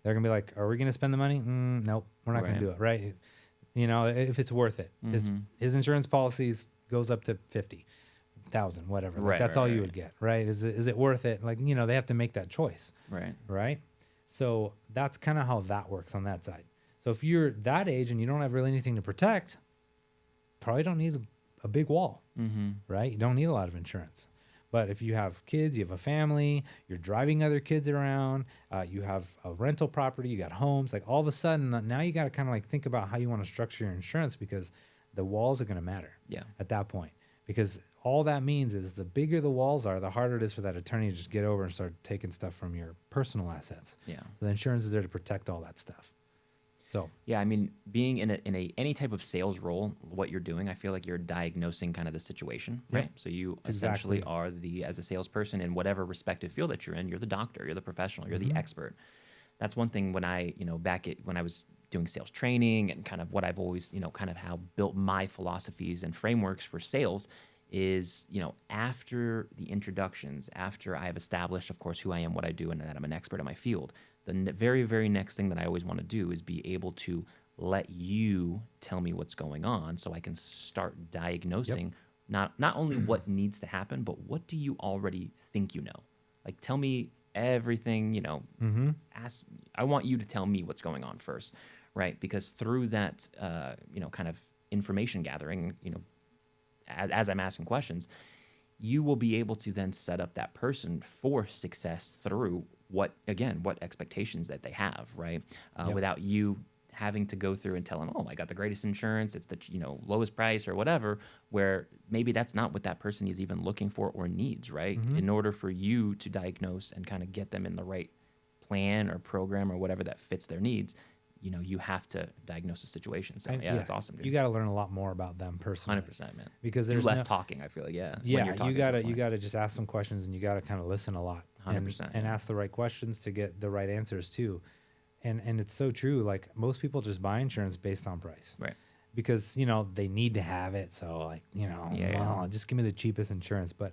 Speaker 2: They're gonna be like, are we gonna spend the money? Nope, we're not gonna do it, right? If it's worth it. His insurance policies goes up to 50,000, whatever. Like, that's all you would get, right? Is it worth it? Like, they have to make that choice, right? So that's kind of how that works on that side. So if you're that age and you don't have really anything to protect, probably don't need a big wall, right? You don't need a lot of insurance. But if you have kids, you have a family, you're driving other kids around, you have a rental property, you got homes, like all of a sudden now you got to kind of like think about how you want to structure your insurance, because the walls are going to matter at that point. Because all that means is the bigger the walls are, the harder it is for that attorney to just get over and start taking stuff from your personal assets.
Speaker 1: Yeah.
Speaker 2: So the insurance is there to protect all that stuff. So
Speaker 1: yeah, I mean, being in any type of sales role, what you're doing, I feel like you're diagnosing kind of the situation, right? So you essentially are as a salesperson in whatever respective field that you're in, you're the doctor, you're the professional, you're the expert. That's one thing when I, when I was doing sales training and kind of what I've always, kind of how built my philosophies and frameworks for sales is, after the introductions, after I have established, of course, who I am, what I do, and that I'm an expert in my field, the very, very next thing that I always want to do is be able to let you tell me what's going on so I can start diagnosing not only what needs to happen, but what do you already think you know? Like, tell me everything, I want you to tell me what's going on first, right? Because through that, kind of information gathering, as I'm asking questions, you will be able to then set up that person for success through what expectations that they have, right? Without you having to go through and tell them, oh, I got the greatest insurance, it's the lowest price or whatever, where maybe that's not what that person is even looking for or needs, right? In order for you to diagnose and kind of get them in the right plan or program or whatever that fits their needs, you have to diagnose the situation. So that's awesome, dude.
Speaker 2: You got to learn a lot more about them personally.
Speaker 1: 100%, man.
Speaker 2: Because
Speaker 1: Do
Speaker 2: there's
Speaker 1: less talking, I feel like,
Speaker 2: Yeah,
Speaker 1: when you're
Speaker 2: you gotta just ask some questions, and you gotta kind of listen a lot,
Speaker 1: 100%,
Speaker 2: and ask the right questions to get the right answers too. And it's so true. Like, most people just buy insurance based on price,
Speaker 1: right?
Speaker 2: Because they need to have it. So, like, just give me the cheapest insurance. But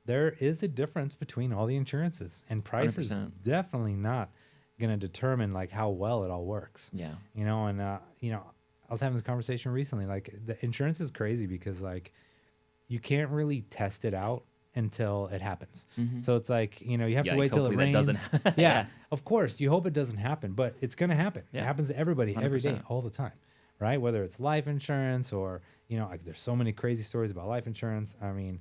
Speaker 2: there is a difference between all the insurances, and price
Speaker 1: 100%.
Speaker 2: is definitely not going to determine like how well it all works.
Speaker 1: Yeah.
Speaker 2: I was having this conversation recently. Like, the insurance is crazy because, like, you can't really test it out until it happens. So it's like, you have to wait till it rains.
Speaker 1: Doesn't.
Speaker 2: Yeah, of course, you hope it doesn't happen, but it's going to happen.
Speaker 1: Yeah.
Speaker 2: It happens to everybody
Speaker 1: 100%.
Speaker 2: every day, all the time, right? Whether it's life insurance or, like, there's so many crazy stories about life insurance. I mean,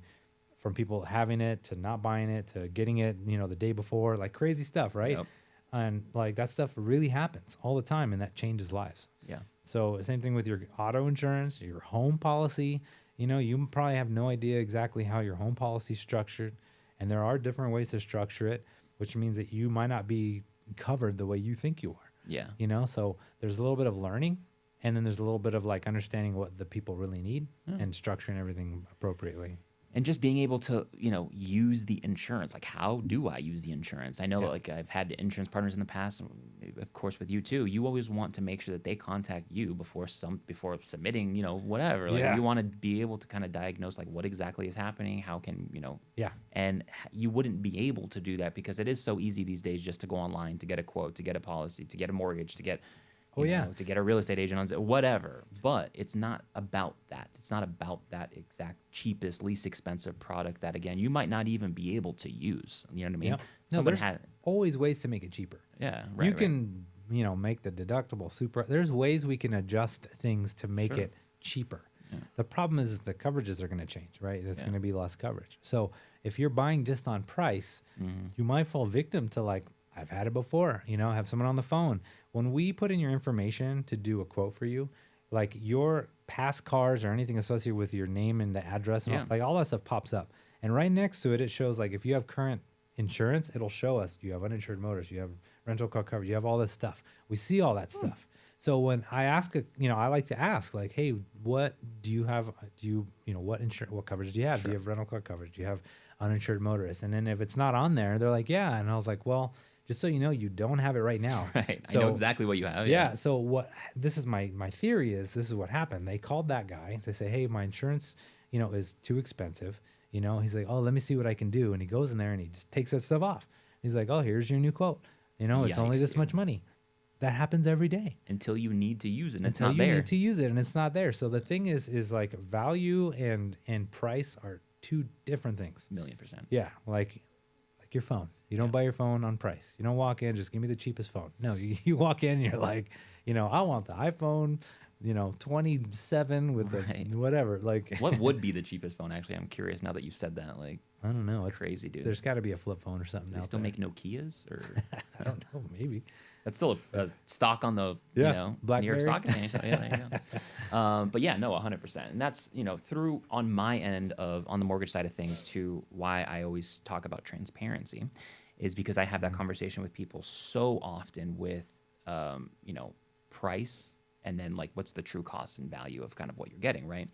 Speaker 2: from people having it to not buying it to getting it, the day before, like, crazy stuff, right?
Speaker 1: Yep.
Speaker 2: And, like, that stuff really happens all the time, and that changes lives.
Speaker 1: Yeah.
Speaker 2: So same thing with your auto insurance, your home policy. You probably have no idea exactly how your home policy is structured, and there are different ways to structure it, which means that you might not be covered the way you think you are.
Speaker 1: Yeah.
Speaker 2: So there's a little bit of learning, and then there's a little bit of, like, understanding what the people really need and structuring everything appropriately.
Speaker 1: And just being able to, use the insurance. Like, how do I use the insurance? I know that, like, I've had insurance partners in the past, and of course with you too. You always want to make sure that they contact you before submitting, whatever. Like, you want to be able to kind of diagnose, like, what exactly is happening. How can, and you wouldn't be able to do that because it is so easy these days just to go online, to get a quote, to get a policy, to get a mortgage, to get to get a real estate agent on whatever. But it's not about that. It's not about that exact cheapest, least expensive product that, again, you might not even be able to use. You know what I mean?
Speaker 2: Yep. No, there's always ways to make it cheaper.
Speaker 1: Yeah,
Speaker 2: right. You can, make the deductible super. There's ways we can adjust things to make it cheaper. Yeah. The problem is the coverages are going to change, right? It's going to be less coverage. So if you're buying just on price, you might fall victim to, like, I've had it before, have someone on the phone. When we put in your information to do a quote for you, like, your past cars or anything associated with your name and the address, and all that stuff pops up. And right next to it, it shows, like, if you have current insurance, it'll show us you have uninsured motorists, you have rental car coverage, you have all this stuff. We see all that stuff. So when I ask, I like to ask, like, hey, what do you have? What coverage do you have? Do you have rental car coverage? Do you have uninsured motorists? And then if it's not on there, they're like, yeah. And I was like, well, just so you know, you don't have it right now.
Speaker 1: Right.
Speaker 2: So,
Speaker 1: I know exactly what you have.
Speaker 2: Yeah. So this is my theory is this is what happened. They called that guy. They say, hey, my insurance, is too expensive. He's like, oh, let me see what I can do. And he goes in there and he just takes that stuff off. He's like, oh, here's your new quote. It's only this much money. That happens every day.
Speaker 1: Until you need to use it, and it's
Speaker 2: not there. Until you need to use it, and it's not there. So the thing is like, value and price are two different things.
Speaker 1: 1,000,000%.
Speaker 2: Yeah, like your phone. You don't buy your phone on price. You don't walk in, just give me the cheapest phone. No, you walk in and you're like, I want the iPhone, 27 with the whatever. Like,
Speaker 1: what would be the cheapest phone? Actually, I'm curious now that you said that. Like,
Speaker 2: I don't know. It's
Speaker 1: crazy, dude.
Speaker 2: There's got to be a flip phone or something.
Speaker 1: They still make Nokias, or
Speaker 2: I don't know, maybe.
Speaker 1: That's still a stock on the
Speaker 2: BlackBerry.
Speaker 1: New York Stock Exchange. Yeah, there you go. But yeah, no, 100%. And that's through on my end on the mortgage side of things too. Why I always talk about transparency is because I have that conversation with people so often with price and then, like, what's the true cost and value of kind of what you're getting, right?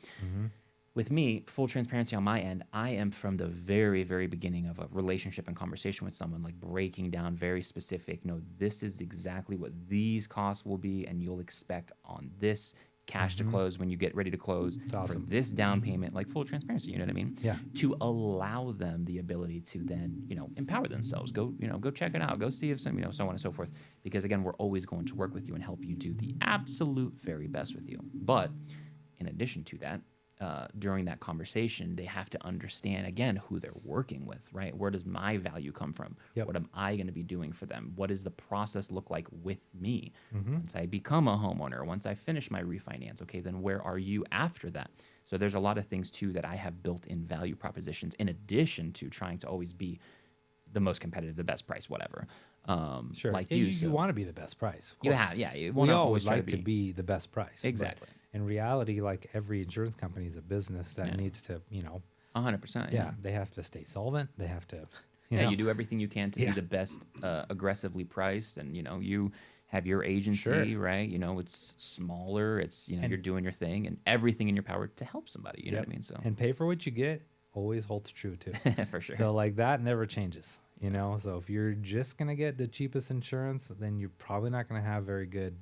Speaker 1: With me, full transparency on my end, I am from the very, very beginning of a relationship and conversation with someone, like, breaking down very specific, this is exactly what these costs will be, and you'll expect on this cash to close when you get ready to close,
Speaker 2: awesome.
Speaker 1: for this down payment, like full transparency, you know what I mean?
Speaker 2: Yeah.
Speaker 1: To allow them the ability to then, empower themselves. Go check it out. Go see if some, so on and so forth. Because again, we're always going to work with you and help you do the absolute very best with you. But in addition to that, during that conversation, they have to understand, again, who they're working with, right? Where does my value come from?
Speaker 2: Yep.
Speaker 1: What am I going to be doing for them? What does the process look like with me? Once I become a homeowner, once I finish my refinance, okay, then where are you after that? So there's a lot of things, too, that I have built in value propositions in addition to trying to always be the most competitive, the best price, whatever.
Speaker 2: Sure.
Speaker 1: Like
Speaker 2: you
Speaker 1: so
Speaker 2: want to be the best price. Of
Speaker 1: you
Speaker 2: course.
Speaker 1: have, yeah. You
Speaker 2: We
Speaker 1: wanna
Speaker 2: always
Speaker 1: try
Speaker 2: like to be the best price. but
Speaker 1: Exactly.
Speaker 2: in reality, like every insurance company is a business that
Speaker 1: Yeah.
Speaker 2: needs to,
Speaker 1: 100%.
Speaker 2: yeah, they have to stay solvent. They have to,
Speaker 1: You do everything you can to
Speaker 2: Yeah.
Speaker 1: be the best, aggressively priced, and you have your agency,
Speaker 2: Sure.
Speaker 1: right? It's smaller. It's you're doing your thing, and everything in your power to help somebody. You know what I mean? So
Speaker 2: And pay for what you get always holds true too.
Speaker 1: for sure.
Speaker 2: So like that never changes, So if you're just gonna get the cheapest insurance, then you're probably not gonna have very good,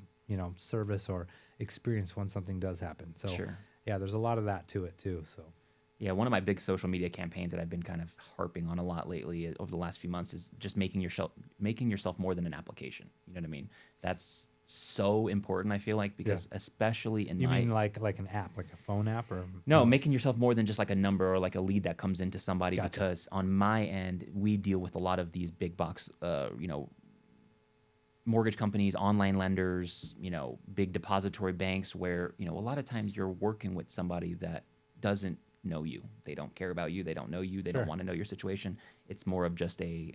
Speaker 2: service or experience when something does happen. So
Speaker 1: Sure.
Speaker 2: yeah, there's a lot of that to it too. So
Speaker 1: Yeah, one of my big social media campaigns that I've been kind of harping on a lot lately over the last few months is just making yourself more than an application. You know what I mean? That's so important, I feel like, because especially in
Speaker 2: you
Speaker 1: my
Speaker 2: mean like an app, like a phone app, or
Speaker 1: No, making yourself more than just like a number or like a lead that comes into somebody.
Speaker 2: Gotcha.
Speaker 1: Because on my end, we deal with a lot of these big box, mortgage companies, online lenders, big depository banks where, a lot of times you're working with somebody that doesn't know you. They don't care about you. They don't know you. They
Speaker 2: Sure.
Speaker 1: don't want to know your situation. It's more of just a,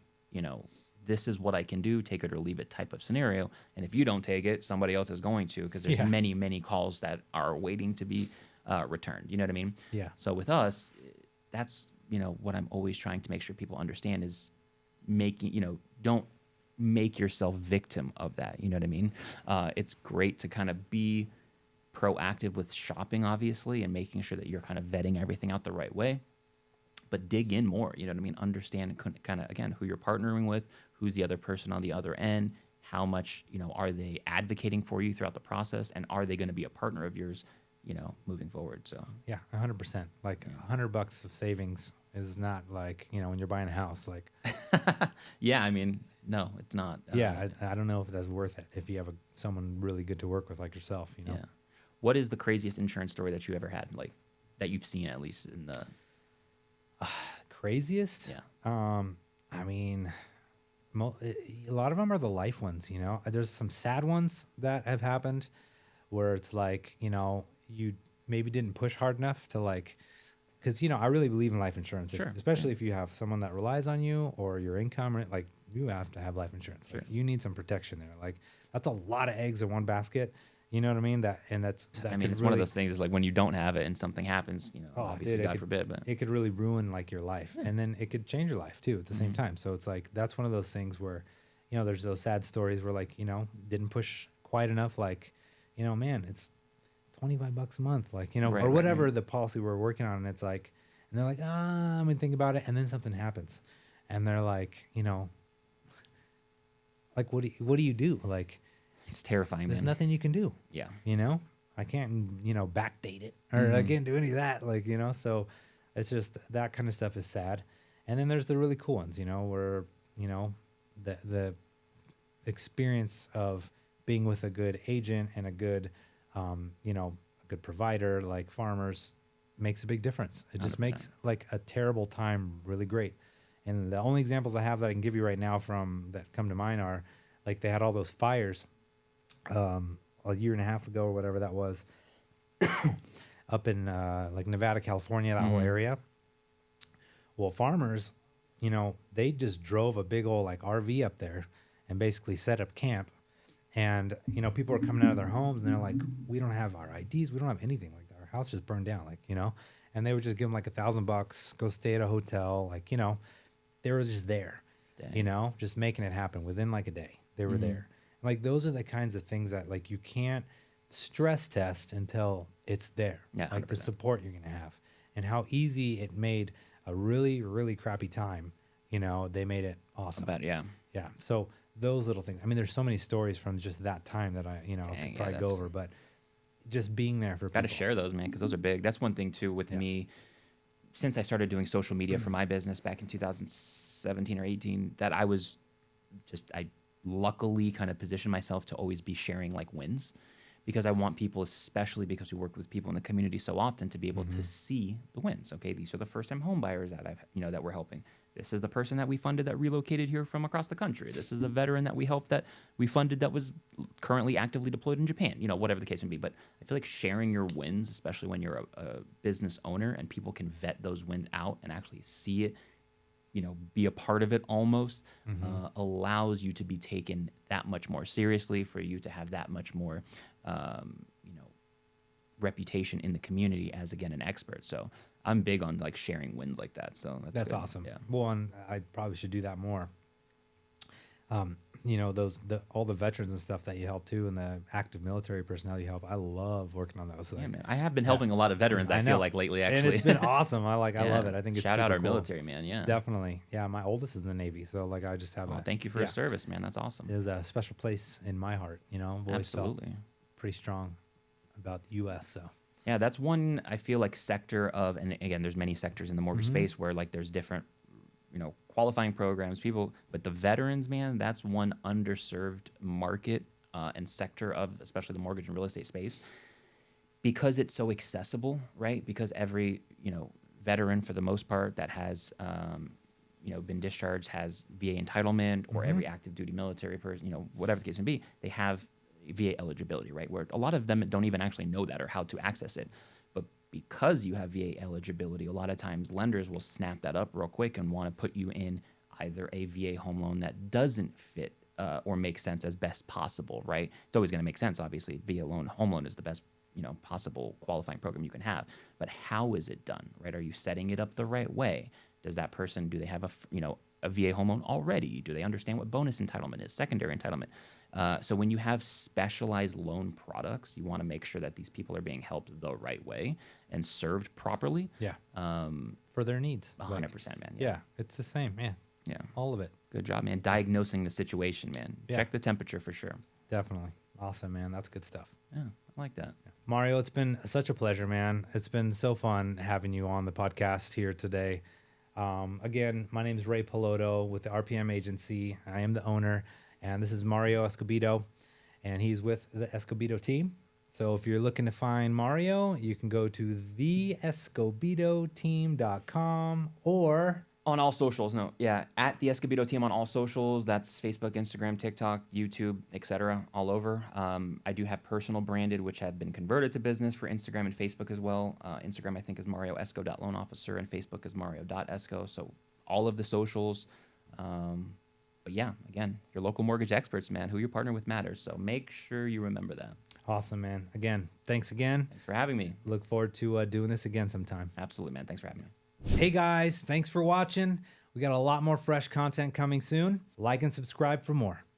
Speaker 1: this is what I can do, take it or leave it type of scenario. And if you don't take it, somebody else is going to, because there's
Speaker 2: Yeah.
Speaker 1: many, many calls that are waiting to be returned. You know what I mean?
Speaker 2: Yeah.
Speaker 1: So with us, that's, what I'm always trying to make sure people understand is making, don't make yourself victim of that. You know what I mean? It's great to kind of be proactive with shopping, obviously, and making sure that you're kind of vetting everything out the right way. But dig in more, you know what I mean? Understand kind of, again, who you're partnering with, who's the other person on the other end, how much, are they advocating for you throughout the process, and are they going to be a partner of yours, moving forward? So
Speaker 2: Yeah, 100%. Like $100 of savings is not like, when you're buying a house, like,
Speaker 1: yeah, I mean, no, it's not.
Speaker 2: yeah, I don't know if that's worth it if you have someone really good to work with like yourself,
Speaker 1: Yeah. What is the craziest insurance story that you ever had, like that you've seen at least in the
Speaker 2: Craziest?
Speaker 1: Yeah.
Speaker 2: I mean, a lot of them are the life ones, There's some sad ones that have happened where it's like, you maybe didn't push hard enough to like, because, I really believe in life insurance,
Speaker 1: Sure.
Speaker 2: especially if you have someone that relies on you or your income, right? Like you have to have life insurance.
Speaker 1: Sure.
Speaker 2: Like, you need some protection there. Like that's a lot of eggs in one basket. You know what I mean? That
Speaker 1: I mean, it's one of those things is like when you don't have it and something happens, obviously,
Speaker 2: dude,
Speaker 1: God forbid, but
Speaker 2: it could really ruin like your life, and then it could change your life too at the same time. So it's like that's one of those things where, there's those sad stories where like didn't push quite enough. Like, man, it's $25 a month, like or whatever the policy we're working on, and it's like, and they're like, I'm gonna think about it, and then something happens, and they're like, like what do you do? Like,
Speaker 1: it's terrifying,
Speaker 2: there's
Speaker 1: man.
Speaker 2: nothing you can do.
Speaker 1: Yeah.
Speaker 2: I can't, backdate it or I can't do any of that. Like, so it's just that kind of stuff is sad. And then there's the really cool ones, where, the experience of being with a good agent and a good, a good provider like Farmers makes a big difference. It just
Speaker 1: 100%.
Speaker 2: makes like a terrible time really great. And the only examples I have that I can give you right now from that come to mind are like they had all those fires a year and a half ago or whatever that was up in like Nevada, California, that whole area. Well, Farmers, they just drove a big old like RV up there and basically set up camp. And, people are coming out of their homes and they're like, we don't have our IDs. We don't have anything like that. Our house just burned down, like, and they would just give them like $1,000, go stay at a hotel. Like, they were just there,
Speaker 1: Dang.
Speaker 2: just making it happen within like a day. They were there. Like those are the kinds of things that like you can't stress test until it's there.
Speaker 1: Yeah,
Speaker 2: like the
Speaker 1: 100%.
Speaker 2: support you're gonna have, and how easy it made a really really crappy time. They made it awesome.
Speaker 1: But yeah.
Speaker 2: Yeah. So those little things. I mean, there's so many stories from just that time that I
Speaker 1: Dang,
Speaker 2: could
Speaker 1: yeah,
Speaker 2: probably go
Speaker 1: that's-
Speaker 2: over, but just being there for
Speaker 1: Got to
Speaker 2: people.
Speaker 1: share those, man, because those are big. That's one thing too with me. Since I started doing social media for my business back in 2017 or 18, that I luckily kind of positioned myself to always be sharing like wins, because I want people, especially because we work with people in the community so often, to be able to see the wins. Okay, these are the first-time home buyers that that we're helping. This is the person that we funded that relocated here from across the country. This is the veteran that we helped that we funded that was currently actively deployed in Japan. Whatever the case may be. But I feel like sharing your wins, especially when you're a business owner and people can vet those wins out and actually see it, be a part of it almost, allows you to be taken that much more seriously, for you to have that much more, reputation in the community as, again, an expert. So I'm big on like sharing wins like that. So that's good.
Speaker 2: awesome.
Speaker 1: Yeah.
Speaker 2: Well, and I probably should do that more. All the veterans and stuff that you help too, and the active military personnel you help. I love working on those.
Speaker 1: Yeah, man. I have been helping a lot of veterans, I feel like, lately, actually.
Speaker 2: And it's been awesome. I love
Speaker 1: Yeah.
Speaker 2: it. I think it's
Speaker 1: Shout out
Speaker 2: super
Speaker 1: our
Speaker 2: cool.
Speaker 1: military, man. Yeah.
Speaker 2: Definitely. Yeah, my oldest is in the Navy, so like I just have
Speaker 1: Well, thank you for your service, man. That's awesome.
Speaker 2: There's a special place in my heart. I've always felt
Speaker 1: Absolutely.
Speaker 2: pretty strong about the U.S. So
Speaker 1: Yeah, that's one, I feel like, sector of, and again, there's many sectors in the mortgage space where like there's different, qualifying programs, people, but the veterans, man, that's one underserved market and sector of, especially the mortgage and real estate space, because it's so accessible, right? Because every, veteran, for the most part, that has, been discharged has VA entitlement, or every active duty military person, whatever the case may be, they have VA eligibility, right? Where a lot of them don't even actually know that or how to access it. But because you have VA eligibility, a lot of times lenders will snap that up real quick and want to put you in either a VA home loan that doesn't fit or make sense as best possible, right? It's always going to make sense, obviously. Home loan is the best, possible qualifying program you can have. But how is it done, right? Are you setting it up the right way? Does that person, do they have a VA home loan already? Do they understand what bonus entitlement is, secondary entitlement? So when you have specialized loan products, you want to make sure that these people are being helped the right way and served properly.
Speaker 2: yeah, for their needs.
Speaker 1: 100%, man.
Speaker 2: Yeah, it's the same, man.
Speaker 1: Yeah.
Speaker 2: All of it.
Speaker 1: Good job, man. Diagnosing the situation, man.
Speaker 2: Yeah.
Speaker 1: Check the temperature for sure.
Speaker 2: Definitely. Awesome, man. That's good stuff.
Speaker 1: Yeah, I like that.
Speaker 2: Mario, it's been such a pleasure, man. It's been so fun having you on the podcast here today. Again, my name is Ray Piloto with the RPM Agency. I am the owner, and this is Mario Escobedo, and he's with the Escobedo team. So if you're looking to find Mario, you can go to theescobedoteam.com or
Speaker 1: On all socials, no. Yeah, at the Escobedo team on all socials. That's Facebook, Instagram, TikTok, YouTube, etc. all over. I do have personal branded, which have been converted to business for Instagram and Facebook as well. Instagram, I think, is marioesco.loanofficer, and Facebook is mario.esco. So all of the socials. But yeah, again, your local mortgage experts, man. Who you're partnering with matters. So make sure you remember that.
Speaker 2: Awesome, man. Again, thanks again.
Speaker 1: Thanks for having me.
Speaker 2: Look forward to doing this again sometime.
Speaker 1: Absolutely, man. Thanks for having me.
Speaker 2: Hey guys, thanks for watching. We got a lot more fresh content coming soon. Like and subscribe for more.